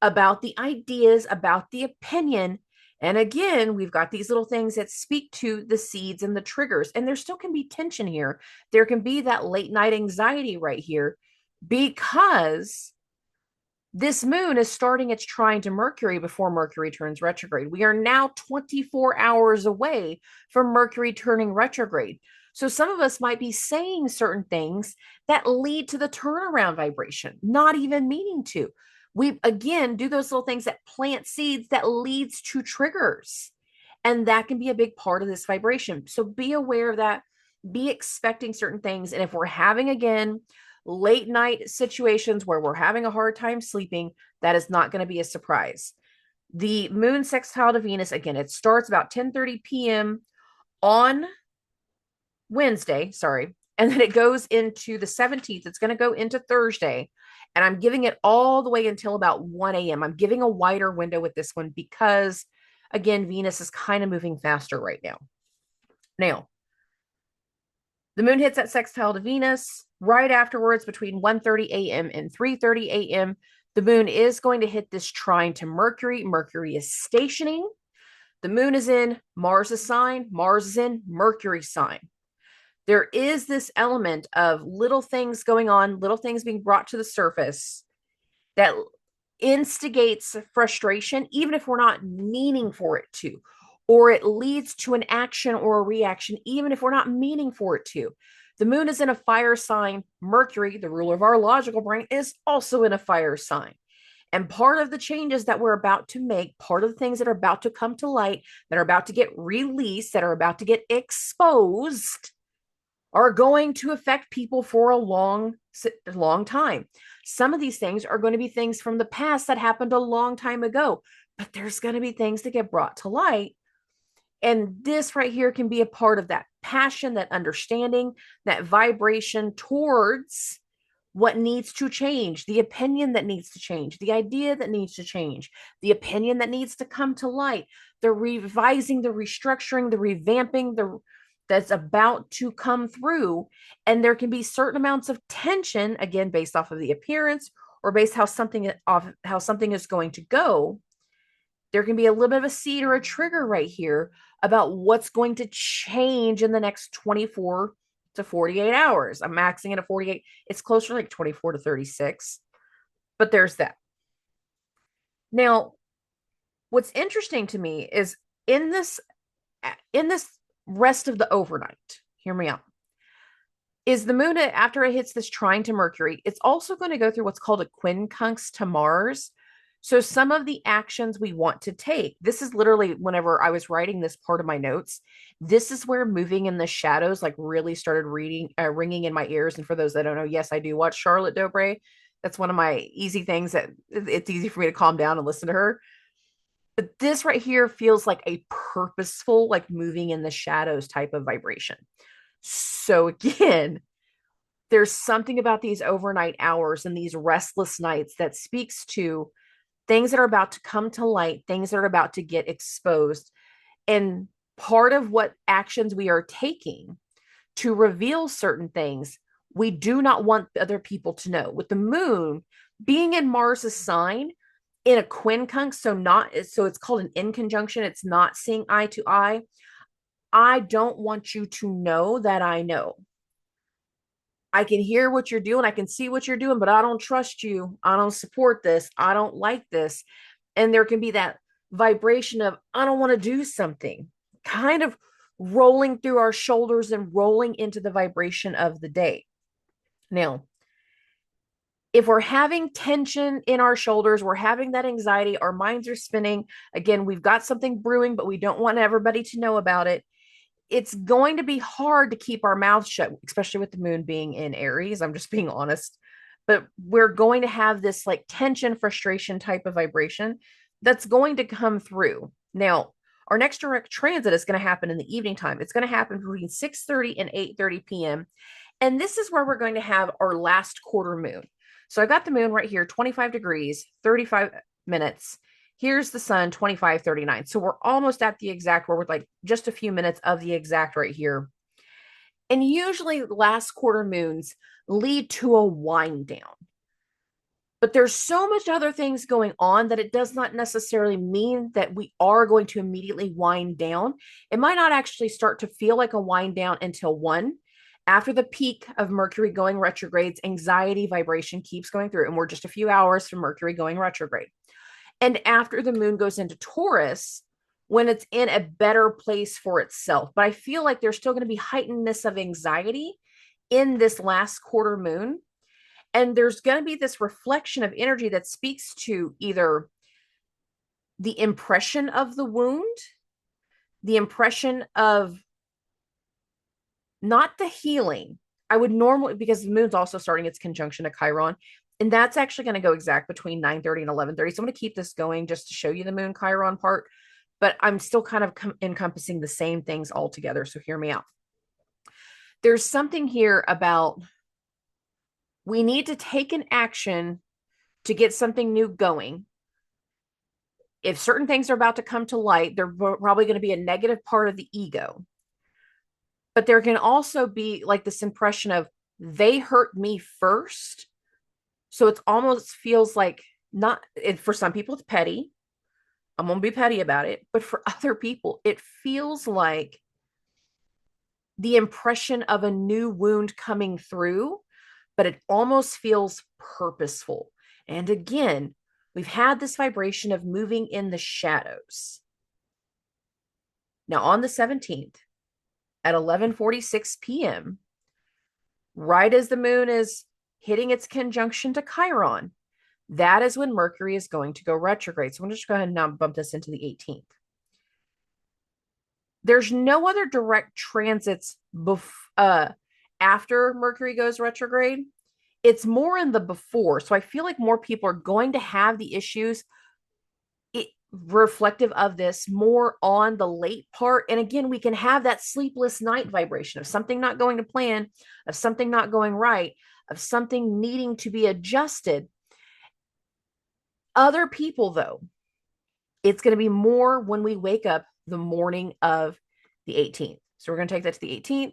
about the ideas, about the opinion. And again, we've got these little things that speak to the seeds and the triggers. And there still can be tension here. There can be that late night anxiety right here because this moon is starting its trine to Mercury before Mercury turns retrograde. We are now 24 hours away from Mercury turning retrograde. So some of us might be saying certain things that lead to the turnaround vibration, not even meaning to. We, again, do those little things that plant seeds that leads to triggers. And that can be a big part of this vibration. So be aware of that. Be expecting certain things. And if we're having, again, late night situations where we're having a hard time sleeping, that is not going to be a surprise. The moon sextile to Venus, again, it starts about 10:30 p.m. on Wednesday, and then it goes into the 17th. It's going to go into Thursday, and I'm giving it all the way until about 1 a.m. I'm giving a wider window with this one because, again, Venus is kind of moving faster right now. Now, the moon hits that sextile to Venus. Right afterwards, between 1:30 a.m. and 3:30 a.m., the moon is going to hit this trine to Mercury. Mercury is stationing. The moon is in Mars' sign. Mars is in Mercury's sign. There is this element of little things going on, little things being brought to the surface that instigates frustration, even if we're not meaning for it to, or it leads to an action or a reaction, even if we're not meaning for it to. The moon is in a fire sign. Mercury, the ruler of our logical brain, is also in a fire sign. And part of the changes that we're about to make, part of the things that are about to come to light, that are about to get released, that are about to get exposed, are going to affect people for a long time. Some of these things are going to be things from the past that happened a long time ago, but there's going to be things that get brought to light. And this right here can be a part of that passion, that understanding, that vibration towards what needs to change, the opinion that needs to change, the idea that needs to change, the opinion that needs to come to light, the revising, the restructuring, the revamping, that's about to come through. And there can be certain amounts of tension, again, based off of the appearance or based how something is going to go. There can be a little bit of a seed or a trigger right here about what's going to change in the next 24 to 48 hours. I'm maxing it at 48. It's closer to like 24 to 36, but there's that. Now, what's interesting to me is in this rest of the overnight, hear me out, is the moon, after it hits this trine to Mercury, it's also going to go through what's called a quincunx to Mars. So some of the actions we want to take, this is literally whenever I was writing this part of my notes, this is where moving in the shadows like really started ringing in my ears. And for those that don't know, yes, I do watch Charlotte Dobre. That's one of my easy things that it's easy for me to calm down and listen to her. But this right here feels like a purposeful, like moving in the shadows type of vibration. So again, there's something about these overnight hours and these restless nights that speaks to things that are about to come to light, things that are about to get exposed. And part of what actions we are taking to reveal certain things, we do not want other people to know. With the moon being in Mars's sign in a quincunx, so it's called an in conjunction, it's not seeing eye to eye. I don't want you to know that I know. I can hear what you're doing, I can see what you're doing, but I don't trust you. I don't support this. I don't like this. And there can be that vibration of, I don't want to do something, kind of rolling through our shoulders and rolling into the vibration of the day. Now, if we're having tension in our shoulders, we're having that anxiety, our minds are spinning, again, we've got something brewing, but we don't want everybody to know about it. It's going to be hard to keep our mouths shut, especially with the moon being in Aries. I'm just being honest. But we're going to have this like tension, frustration type of vibration that's going to come through. Now, our next direct transit is going to happen in the evening time. It's going to happen between 6:30 and 8:30 p.m. And this is where we're going to have our last quarter moon. So I got the moon right here, 25 degrees, 35 minutes. Here's the sun, 25:39. So we're almost at the exact, where we're like just a few minutes of the exact right here. And usually last quarter moons lead to a wind down. But there's so much other things going on that it does not necessarily mean that we are going to immediately wind down. It might not actually start to feel like a wind down until one. After the peak of Mercury going retrogrades, anxiety vibration keeps going through, and we're just a few hours from Mercury going retrograde. And after the moon goes into Taurus, when it's in a better place for itself. But I feel like there's still going to be heightenedness of anxiety in this last quarter moon. And there's going to be this reflection of energy that speaks to either the impression of the wound, the impression of not the healing. I would normally, because the moon's also starting its conjunction to Chiron, and that's actually going to go exact between 9:30 and 11:30. So I'm going to keep this going just to show you the moon Chiron part, but I'm still kind of encompassing the same things all together. So hear me out. There's something here about we need to take an action to get something new going. If certain things are about to come to light, they're probably going to be a negative part of the ego. But there can also be like this impression of they hurt me first. So it almost feels like not, for some people, it's petty. I'm going to be petty about it. But for other people, it feels like the impression of a new wound coming through, but it almost feels purposeful. And again, we've had this vibration of moving in the shadows. Now on the 17th at 11:46 p.m., right as the moon is hitting its conjunction to Chiron, that is when Mercury is going to go retrograde. So I'm just going to go ahead and now bump this into the 18th. There's no other direct transits after Mercury goes retrograde. It's more in the before. So I feel like more people are going to have the issues reflective of this more on the late part. And again, we can have that sleepless night vibration of something not going to plan, of something not going right, of something needing to be adjusted. Other people, though, it's going to be more when we wake up the morning of the 18th. So we're going to take that to the 18th.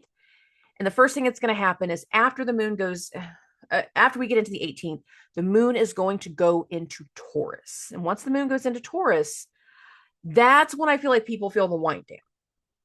And the first thing that's going to happen is after the moon goes, after we get into the 18th, the moon is going to go into Taurus. And once the moon goes into Taurus, that's when I feel like people feel the wind down.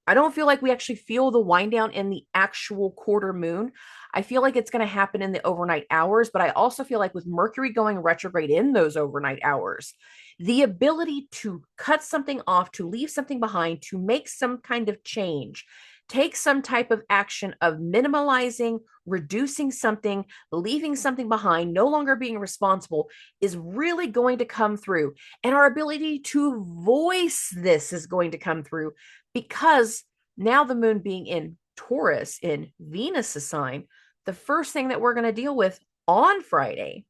I don't feel like we actually feel the wind down in the actual quarter moon. I feel like it's going to happen in the overnight hours, but I also feel like with Mercury going retrograde in those overnight hours, the ability to cut something off, to leave something behind, to make some kind of change, take some type of action of minimalizing, reducing something, leaving something behind, no longer being responsible is really going to come through. And our ability to voice this is going to come through because now the moon being in Taurus in Venus's sign, the first thing that we're going to deal with on Friday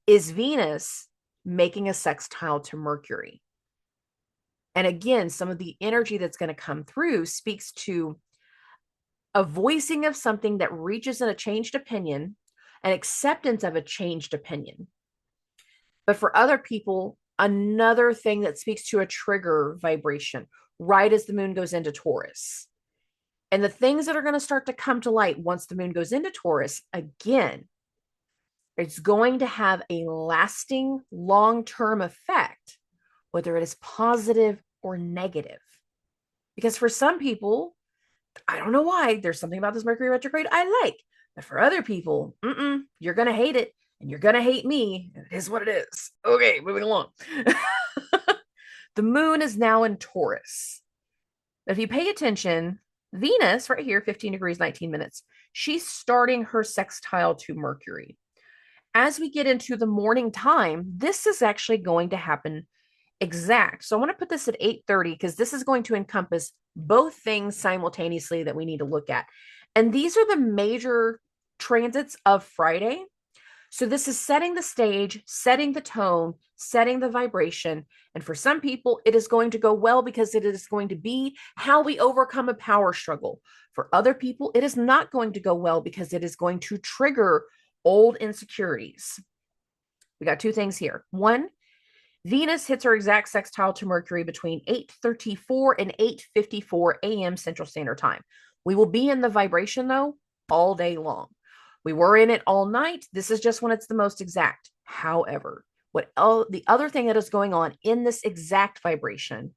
is Venus making a sextile to Mercury. And again, some of the energy that's going to come through speaks to a voicing of something that reaches in a changed opinion, an acceptance of a changed opinion. But for other people, another thing that speaks to a trigger vibration right as the moon goes into Taurus. And the things that are going to start to come to light once the moon goes into Taurus, again, it's going to have a lasting long-term effect, whether it is positive or negative. Because for some people, I don't know why, there's something about this Mercury retrograde I like. But for other people, you're going to hate it and you're going to hate me. It is what it is. Okay, moving along. The moon is now in Taurus. If you pay attention, Venus, right here, 15 degrees, 19 minutes, she's starting her sextile to Mercury. As we get into the morning time, this is actually going to happen exact. So I want to put this at 8:30 because this is going to encompass both things simultaneously that we need to look at. And these are the major transits of Friday. So this is setting the stage, setting the tone, setting the vibration. And for some people, it is going to go well because it is going to be how we overcome a power struggle. For other people, it is not going to go well because it is going to trigger old insecurities. We got two things here. One, Venus hits her exact sextile to Mercury between 8:34 and 8:54 a.m. Central Standard Time. We will be in the vibration, though, all day long. We were in it all night. This is just when it's the most exact. However, the other thing that is going on in this exact vibration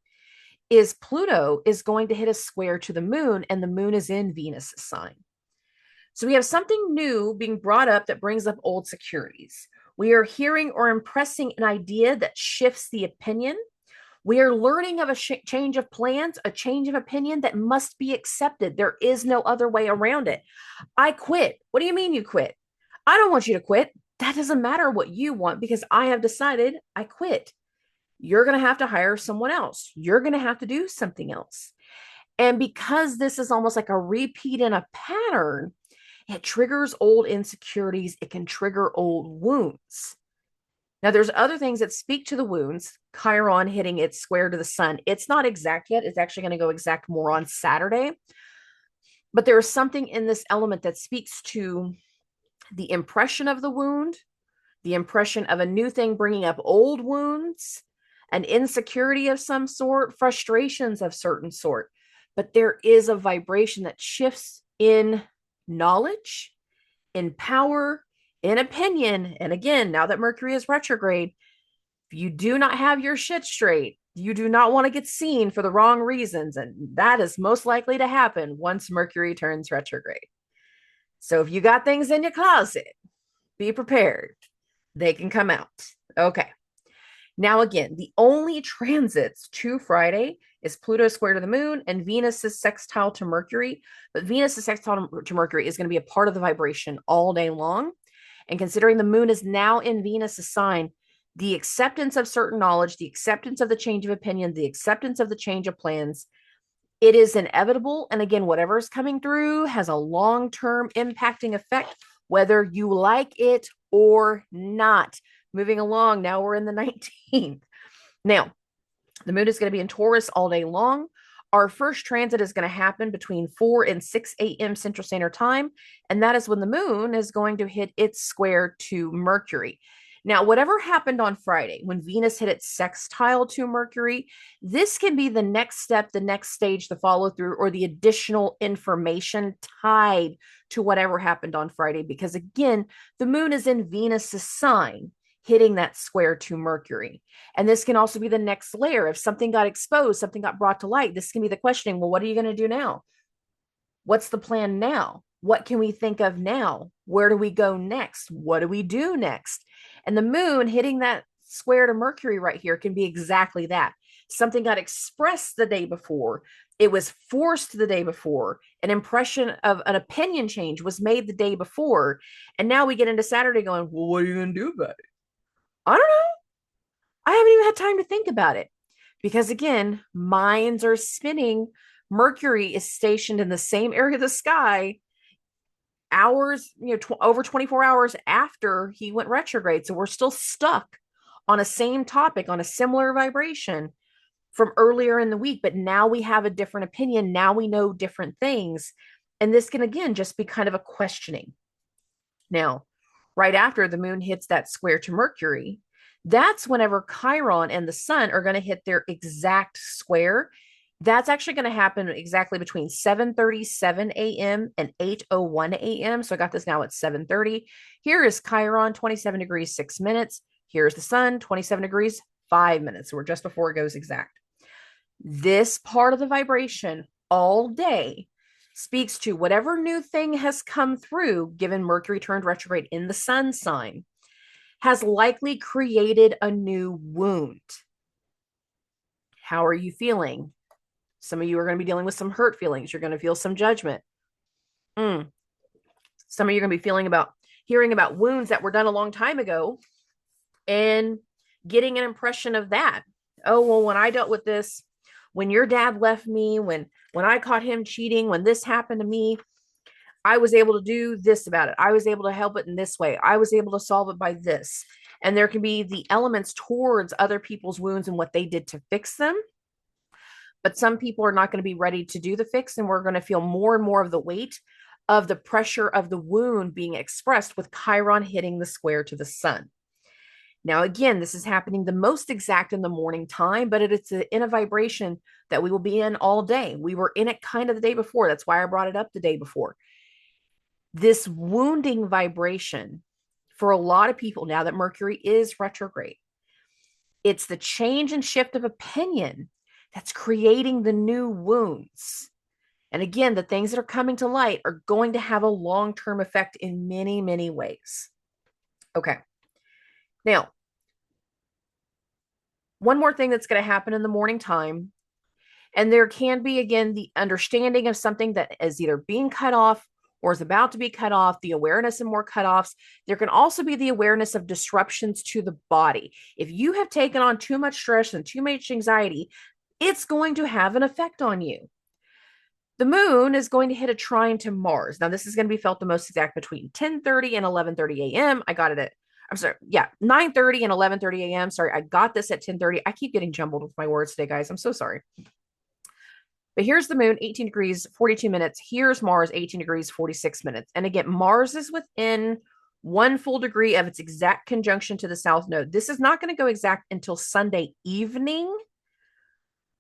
is Pluto is going to hit a square to the moon, and the moon is in Venus's sign. So we have something new being brought up that brings up old securities. We are hearing or impressing an idea that shifts the opinion. We are learning of a change of plans, a change of opinion that must be accepted. There is no other way around it. I quit. What do you mean you quit? I don't want you to quit. That doesn't matter what you want because I have decided I quit. You're going to have to hire someone else. You're going to have to do something else. And because this is almost like a repeat in a pattern, it triggers old insecurities. It can trigger old wounds. Now, there's other things that speak to the wounds. Chiron hitting its square to the sun. It's not exact yet. It's actually going to go exact more on Saturday. But there is something in this element that speaks to the impression of the wound, the impression of a new thing bringing up old wounds, an insecurity of some sort, frustrations of certain sort. But there is a vibration that shifts in knowledge, in power, in opinion. And again, now that Mercury is retrograde, if you do not have your shit straight, you do not want to get seen for the wrong reasons. And that is most likely to happen once Mercury turns retrograde. So if you got things in your closet, be prepared. They can come out. Okay. Now, again, the only transits to Friday is Pluto square to the moon and Venus is sextile to Mercury. But Venus is sextile to Mercury is going to be a part of the vibration all day long. And considering the moon is now in Venus's sign, the acceptance of certain knowledge, the acceptance of the change of opinion, the acceptance of the change of plans, it is inevitable. And again, whatever is coming through has a long-term impacting effect, whether you like it or not. Moving along, now we're in the 19th. Now, the moon is going to be in Taurus all day long. Our first transit is going to happen between 4 and 6 a.m. Central Standard Time, and that is when the moon is going to hit its square to Mercury. Now, whatever happened on Friday when Venus hit its sextile to Mercury, this can be the next step, the next stage, the follow through, or the additional information tied to whatever happened on Friday. Because again, the moon is in Venus's sign, hitting that square to Mercury. And this can also be the next layer. If something got exposed, something got brought to light, this can be the questioning, well, what are you going to do now? What's the plan now? What can we think of now? Where do we go next? What do we do next? And the moon hitting that square to Mercury right here can be exactly that. Something got expressed the day before. It was forced the day before. An impression of an opinion change was made the day before. And now we get into Saturday going, well, what are you going to do about it? I don't know. I haven't even had time to think about it. Because again, minds are spinning. Mercury is stationed in the same area of the sky hours, over 24 hours after he went retrograde. So we're still stuck on a same topic, on a similar vibration from earlier in the week, but now we have a different opinion. Now we know different things. And this can, again, just be kind of a questioning. Now, right after the moon hits that square to Mercury, that's whenever Chiron and the sun are going to hit their exact square. That's actually going to happen exactly between 7:37 a.m. and 8:01 a.m. So I got this now at 7:30. Here is Chiron, 27 degrees, 6 minutes. Here's the sun, 27 degrees, 5 minutes. So we're just before it goes exact. This part of the vibration all day speaks to whatever new thing has come through, given Mercury turned retrograde in the sun sign, has likely created a new wound. How are you feeling? Some of you are going to be dealing with some hurt feelings. You're going to feel some judgment. Some of you are going to be hearing about wounds that were done a long time ago and getting an impression of that. Oh, well, when I dealt with this, when your dad left me, when I caught him cheating, when this happened to me, I was able to do this about it. I was able to help it in this way. I was able to solve it by this. And there can be the elements towards other people's wounds and what they did to fix them. But some people are not going to be ready to do the fix, and we're going to feel more and more of the weight of the pressure of the wound being expressed with Chiron hitting the square to the sun. Now, again, this is happening the most exact in the morning time, but it's in a vibration that we will be in all day. We were in it kind of the day before. That's why I brought it up the day before. This wounding vibration for a lot of people, now that Mercury is retrograde, it's the change and shift of opinion that's creating the new wounds. And again, the things that are coming to light are going to have a long-term effect in many, many ways. Okay. Now, one more thing that's going to happen in the morning time, and there can be, again, the understanding of something that is either being cut off or is about to be cut off, the awareness of more cutoffs. There can also be the awareness of disruptions to the body. If you have taken on too much stress and too much anxiety, it's going to have an effect on you. The moon is going to hit a trine to Mars. Now, this is going to be felt the most exact between 10:30 and 11:30 a.m. I got it at 9:30 and 11:30 a.m. Sorry, I got this at 10:30. I keep getting jumbled with my words today, guys. I'm so sorry. But here's the moon, 18 degrees, 42 minutes. Here's Mars, 18 degrees, 46 minutes. And again, Mars is within 1 full degree of its exact conjunction to the South Node. This is not going to go exact until Sunday evening,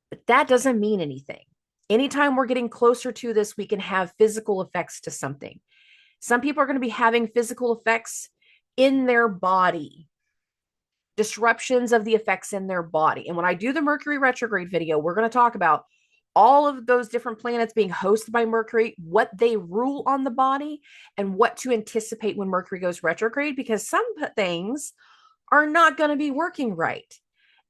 but that doesn't mean anything. Anytime we're getting closer to this, we can have physical effects to something. Some people are going to be having physical effects in their body, disruptions of the effects in their body. And when I do the Mercury retrograde video, we're going to talk about all of those different planets being hosted by Mercury, what they rule on the body, and what to anticipate when Mercury goes retrograde, because some things are not going to be working right.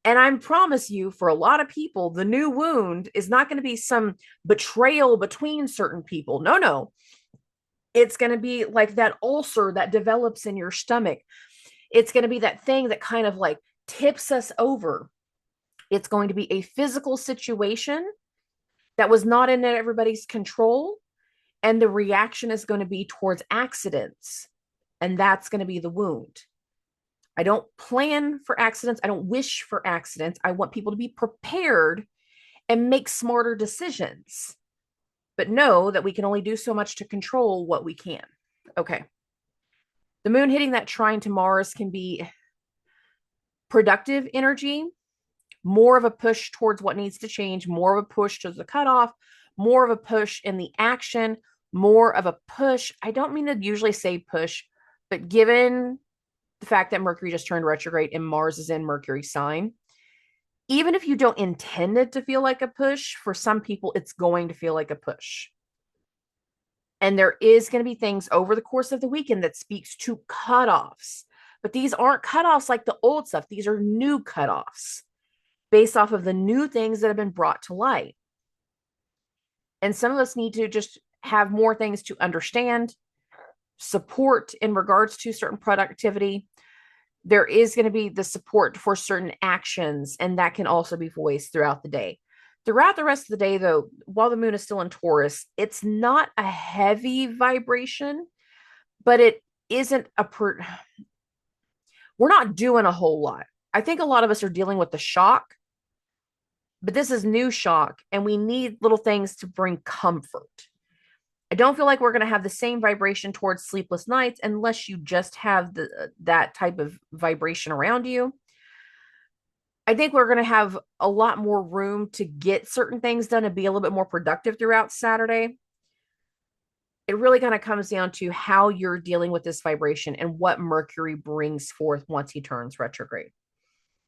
And I promise you, for a lot of people, the new wound is not going to be some betrayal between certain people. No. It's going to be like that ulcer that develops in your stomach. It's going to be that thing that kind of like tips us over. It's going to be a physical situation that was not in everybody's control. And the reaction is going to be towards accidents. And that's going to be the wound. I don't plan for accidents. I don't wish for accidents. I want people to be prepared and make smarter decisions. But know that we can only do so much to control what we can. Okay. The moon hitting that trine to Mars can be productive energy, more of a push towards what needs to change, more of a push to the cutoff, more of a push in the action, more of a push. I don't mean to usually say push, but given the fact that Mercury just turned retrograde and Mars is in Mercury's sign, even if you don't intend it to feel like a push, for some people, it's going to feel like a push. And there is going to be things over the course of the weekend that speaks to cutoffs. But these aren't cutoffs like the old stuff. These are new cutoffs based off of the new things that have been brought to light. And some of us need to just have more things to understand, support in regards to certain productivity. There is going to be the support for certain actions, and that can also be voiced throughout the day. Throughout the rest of the day, though, while the moon is still in Taurus, it's not a heavy vibration. but it isn't we're not doing a whole lot. I think a lot of us are dealing with the shock, but this is new shock, and we need little things to bring comfort. I don't feel like we're going to have the same vibration towards sleepless nights unless you just have that type of vibration around you. I think we're going to have a lot more room to get certain things done and be a little bit more productive throughout Saturday. It really kind of comes down to how you're dealing with this vibration and what Mercury brings forth once he turns retrograde.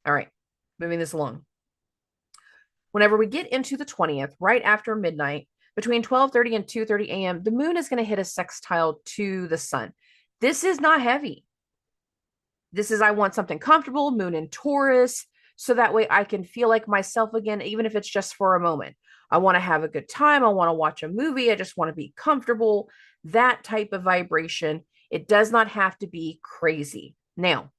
All right, moving this along. Whenever we get into the 20th, right after midnight, between 12:30 and 2:30 a.m., the moon is going to hit a sextile to the sun. This is not heavy. This is, I want something comfortable, moon in Taurus, so that way I can feel like myself again, even if it's just for a moment. I want to have a good time. I want to watch a movie. I just want to be comfortable. That type of vibration. It does not have to be crazy. Now,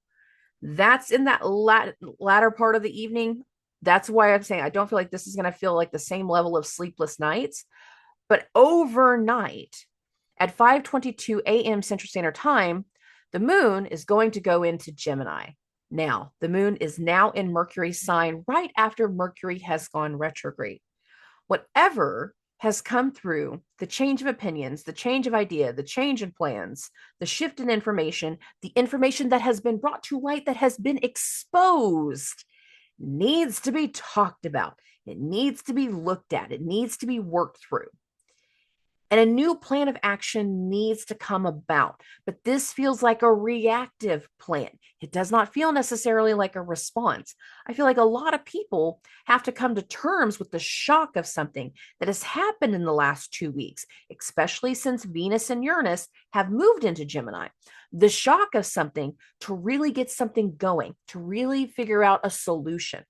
that's in that latter part of the evening. That's why I'm saying I don't feel like this is going to feel like the same level of sleepless nights. But overnight at 5:22 a.m. Central Standard Time, the moon is going to go into Gemini. Now, the moon is now in Mercury's sign right after Mercury has gone retrograde. Whatever has come through, the change of opinions, the change of idea, the change in plans, the shift in information, the information that has been brought to light, that has been exposed, needs to be talked about. It needs to be looked at. It needs to be worked through. And a new plan of action needs to come about. But this feels like a reactive plan. It does not feel necessarily like a response. I feel like a lot of people have to come to terms with the shock of something that has happened in the last 2 weeks, especially since Venus and Uranus have moved into Gemini. The shock of something to really get something going, to really figure out a solution.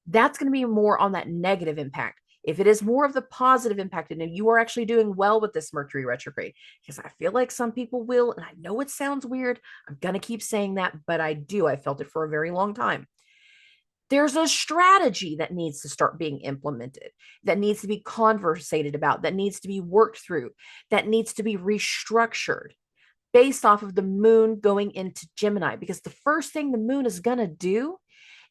That's going to be more on that negative impact. If it is more of the positive impact, and if you are actually doing well with this Mercury retrograde, because I feel like some people will, and I know it sounds weird, I'm going to keep saying that, but I do. I felt it for a very long time. There's a strategy that needs to start being implemented, that needs to be conversated about, that needs to be worked through, that needs to be restructured based off of the moon going into Gemini. Because the first thing the moon is going to do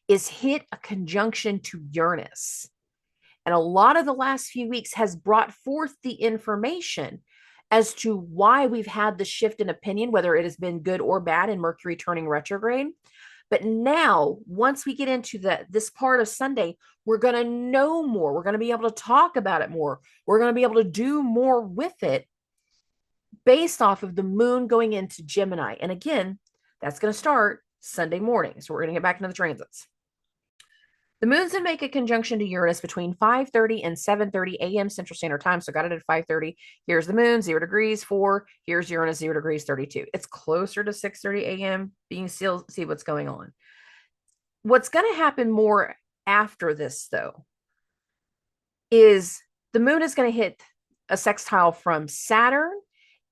is hit a conjunction to Uranus. And a lot of the last few weeks has brought forth the information as to why we've had the shift in opinion, whether it has been good or bad in Mercury turning retrograde. But now, once we get into this part of Sunday, we're going to know more. We're going to be able to talk about it more. We're going to be able to do more with it based off of the moon going into Gemini. And again, that's going to start Sunday morning. So we're going to get back into the transits. The moon's going to make a conjunction to Uranus between 5:30 and 7:30 a.m. Central Standard Time. So got it at 5:30. Here's the moon, 0 degrees, 4. Here's Uranus, 0 degrees, 32. It's closer to 6:30 a.m. Being still see what's going on. What's going to happen more after this, though, is the moon is going to hit a sextile from Saturn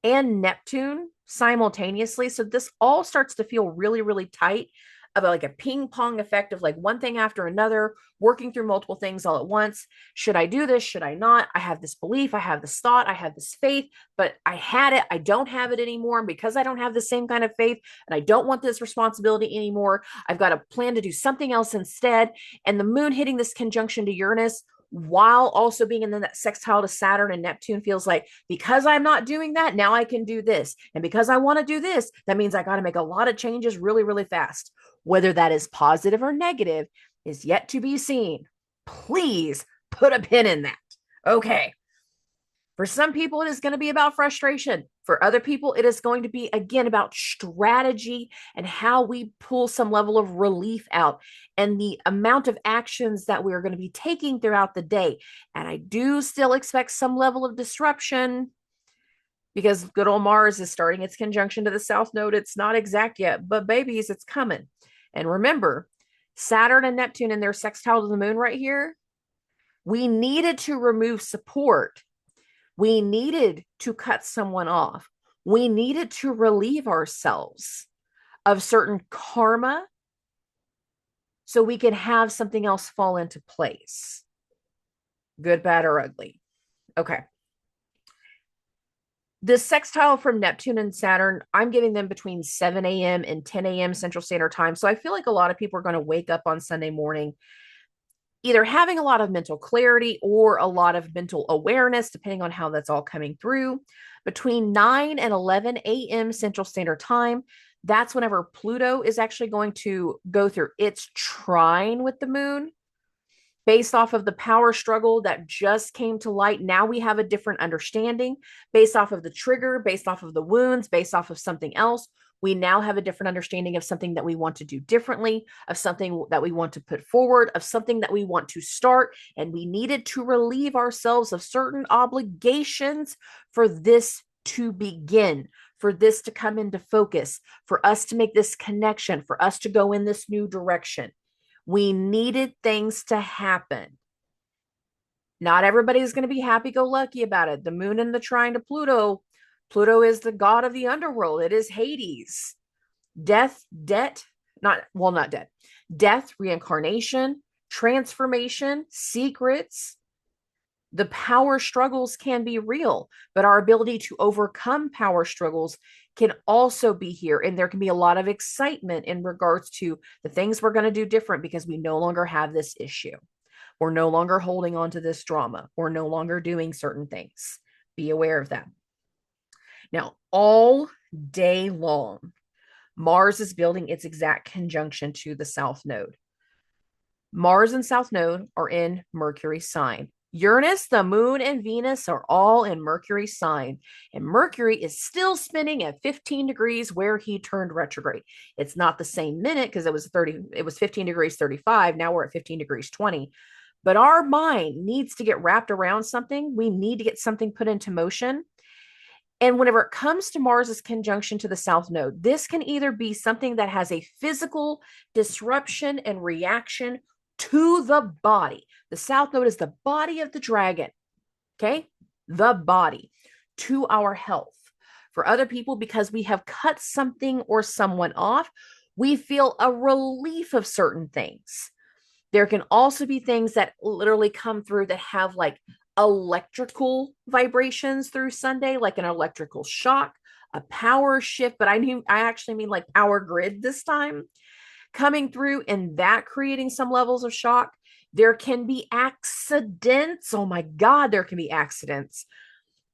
and Neptune simultaneously. So this all starts to feel really, really tight, about like a ping pong effect of like one thing after another, working through multiple things all at once. Should I do this? Should I not? I have this belief. I have this thought. I have this faith, but I had it. I don't have it anymore. And because I don't have the same kind of faith and I don't want this responsibility anymore, I've got a plan to do something else instead. And the moon hitting this conjunction to Uranus while also being in that sextile to Saturn and Neptune feels like, because I'm not doing that, now I can do this. And because I want to do this, that means I got to make a lot of changes really, really fast. Whether that is positive or negative is yet to be seen. Please put a pin in that. Okay. For some people, it is going to be about frustration. For other people, it is going to be, again, about strategy and how we pull some level of relief out and the amount of actions that we're going to be taking throughout the day. And I do still expect some level of disruption because good old Mars is starting its conjunction to the South Node. It's not exact yet, but babies, it's coming. And remember, Saturn and Neptune in their sextile to the moon right here, we needed to remove support. We needed to cut someone off. We needed to relieve ourselves of certain karma so we can have something else fall into place. Good, bad, or ugly. Okay. This sextile from Neptune and Saturn, I'm giving them between 7 a.m. and 10 a.m. Central Standard Time. So I feel like a lot of people are going to wake up on Sunday morning either having a lot of mental clarity or a lot of mental awareness, depending on how that's all coming through. Between 9 and 11 a.m. Central Standard Time, that's whenever Pluto is actually going to go through its trine with the moon. Based off of the power struggle that just came to light, now we have a different understanding based off of the trigger, based off of the wounds, based off of something else. We now have a different understanding of something that we want to do differently, of something that we want to put forward, of something that we want to start. And we needed to relieve ourselves of certain obligations for this to begin, for this to come into focus, for us to make this connection, for us to go in this new direction. We needed things to happen. Not everybody's going to be happy-go-lucky about it. The moon and the trine to Pluto. Pluto is the god of the underworld. It is Hades. Death, debt, not death. Death, reincarnation, transformation, secrets. The power struggles can be real, but our ability to overcome power struggles can also be here. And there can be a lot of excitement in regards to the things we're going to do different because we no longer have this issue. We're no longer holding on to this drama. We're no longer doing certain things. Be aware of that. Now, all day long, Mars is building its exact conjunction to the South Node. Mars and South Node are in Mercury sign. Uranus, the moon, and Venus are all in Mercury sign. And Mercury is still spinning at 15 degrees where he turned retrograde. It's not the same minute because it was 15 degrees 35. Now we're at 15 degrees 20. But our mind needs to get wrapped around something. We need to get something put into motion. And whenever it comes to Mars's conjunction to the South Node, this can either be something that has a physical disruption and reaction to the body. The South Node is the body of the dragon, okay? The body to our health. For other people, because we have cut something or someone off, we feel a relief of certain things. There can also be things that literally come through that have like electrical vibrations through Sunday, like an electrical shock, a power shift, but I actually mean like power grid this time coming through and that creating some levels of shock. There can be accidents. Oh my God, there can be accidents.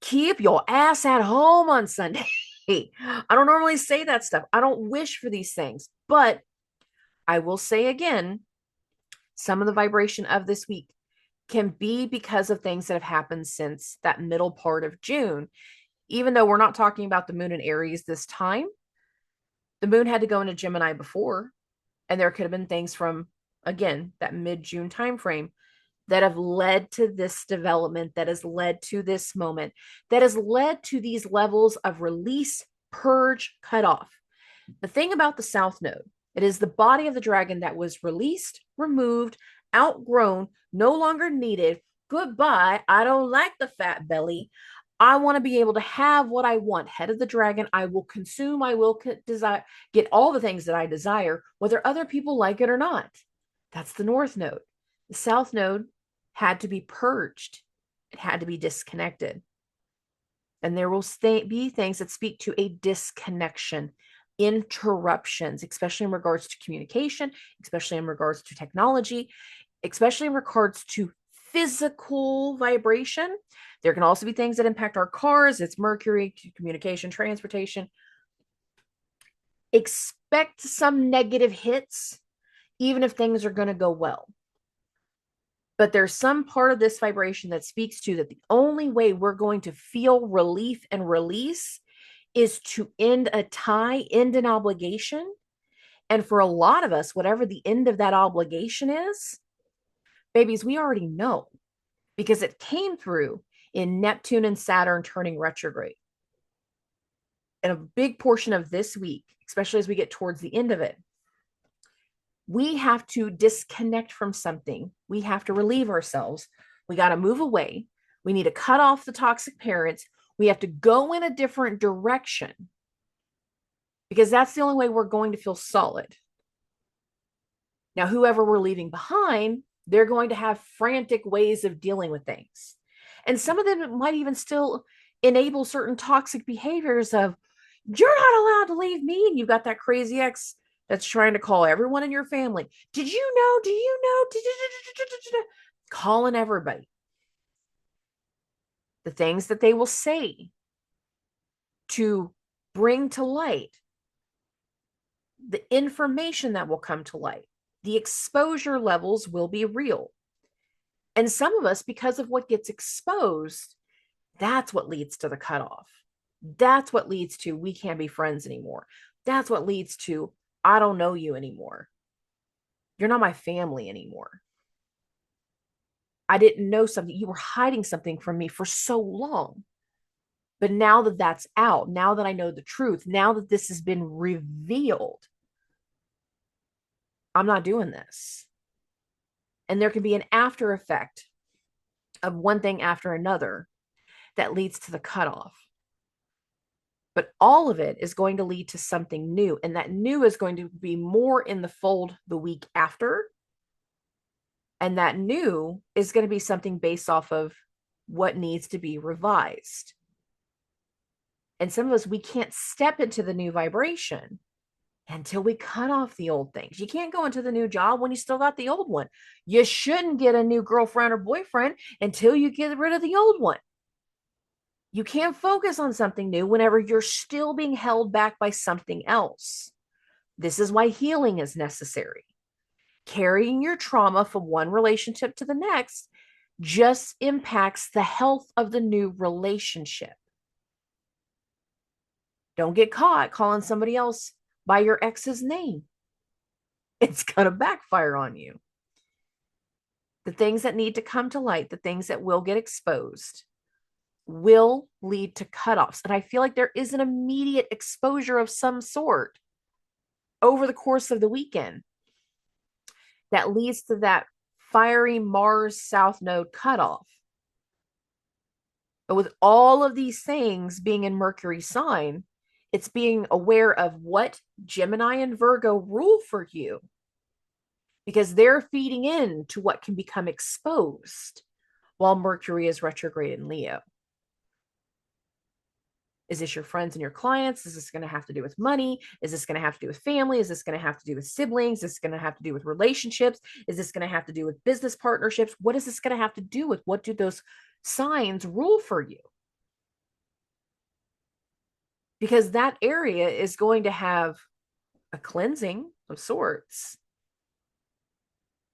Keep your ass at home on Sunday. I don't normally say that stuff. I don't wish for these things, but I will say again, some of the vibration of this week can be because of things that have happened since that middle part of June. Even though we're not talking about the moon in Aries this time, the moon had to go into Gemini before, and there could have been things from, again, that mid-June timeframe that have led to this development, that has led to this moment, that has led to these levels of release, purge, cut off. The thing about the South Node, it is the body of the dragon that was released, removed, outgrown, no longer needed. Goodbye. I don't like the fat belly. I want to be able to have what I want. Head of the dragon. I will consume. I will desire, get all the things that I desire, whether other people like it or not. That's the North Node. The South Node had to be purged. It had to be disconnected. And there will be things that speak to a disconnection, interruptions, especially in regards to communication, especially in regards to technology, especially in regards to physical vibration. There can also be things that impact our cars. It's Mercury, communication, transportation. Expect some negative hits, even if things are going to go well. But there's some part of this vibration that speaks to that the only way we're going to feel relief and release is to end a tie, end an obligation. And for a lot of us, whatever the end of that obligation is, babies, we already know because it came through in Neptune and Saturn turning retrograde. And a big portion of this week, especially as we get towards the end of it, we have to disconnect from something. We have to relieve ourselves. We got to move away. We need to cut off the toxic parents. We have to go in a different direction because that's the only way we're going to feel solid. Now, whoever we're leaving behind, they're going to have frantic ways of dealing with things. And some of them might even still enable certain toxic behaviors of, you're not allowed to leave me. And you've got that crazy ex that's trying to call everyone in your family. Did you know? Do you know? Calling everybody. The things that they will say to bring to light, the information that will come to light, the exposure levels will be real. And some of us, because of what gets exposed, that's what leads to the cutoff. That's what leads to, we can't be friends anymore. That's what leads to, I don't know you anymore. You're not my family anymore. I didn't know something. You were hiding something from me for so long. But now that that's out, now that I know the truth, now that this has been revealed, I'm not doing this. And there can be an after effect of one thing after another that leads to the cutoff. But all of it is going to lead to something new. And that new is going to be more in the fold the week after. And that new is going to be something based off of what needs to be revised. And some of us, we can't step into the new vibration until we cut off the old things. You can't go into the new job when you still got the old one. You shouldn't get a new girlfriend or boyfriend until you get rid of the old one. You can't focus on something new whenever you're still being held back by something else. This is why healing is necessary. Carrying your trauma from one relationship to the next just impacts the health of the new relationship. Don't get caught calling somebody else by your ex's name. It's going to backfire on you. The things that need to come to light, the things that will get exposed, will lead to cutoffs. And I feel like there is an immediate exposure of some sort over the course of the weekend that leads to that fiery Mars South Node cutoff. But with all of these things being in Mercury sign, it's being aware of what Gemini and Virgo rule for you, because they're feeding in to what can become exposed while Mercury is retrograde in Leo. Is this your friends and your clients? Is this going to have to do with money? Is this going to have to do with family? Is this going to have to do with siblings? Is this going to have to do with relationships? Is this going to have to do with business partnerships? What is this going to have to do with? What do those signs rule for you? Because that area is going to have a cleansing of sorts.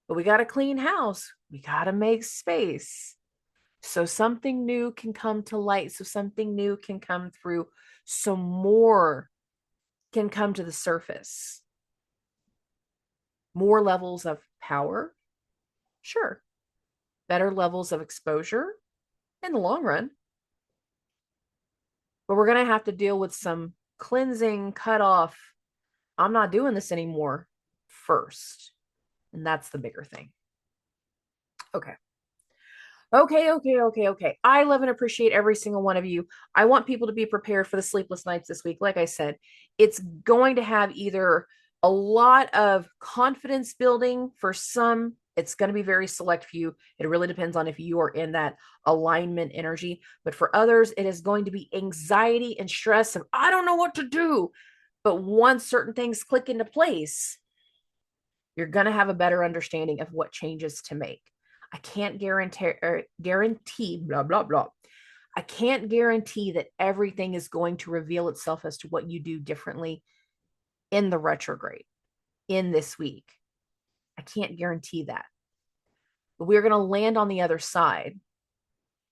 But we got to clean house. We got to make space. So something new can come to light. So something new can come through. So more can come to the surface. More levels of power. Sure. Better levels of exposure in the long run. But we're going to have to deal with some cleansing, cutoff. I'm not doing this anymore first. And that's the bigger thing. Okay. Okay. I love and appreciate every single one of you. I want people to be prepared for the sleepless nights this week. Like I said, it's going to have either a lot of confidence building for some. It's going to be very select for you. It really depends on if you are in that alignment energy. But for others, it is going to be anxiety and stress of, I don't know what to do. But once certain things click into place, you're going to have a better understanding of what changes to make. I can't guarantee blah, blah, blah. I can't guarantee that everything is going to reveal itself as to what you do differently in the retrograde in this week. I can't guarantee that. But we're going to land on the other side.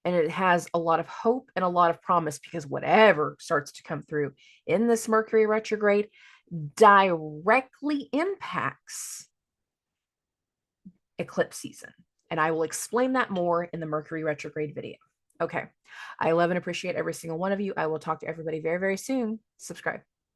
And it has a lot of hope and a lot of promise, because whatever starts to come through in this Mercury retrograde directly impacts eclipse season. And I will explain that more in the Mercury retrograde video. Okay. I love and appreciate every single one of you. I will talk to everybody very, very soon. Subscribe.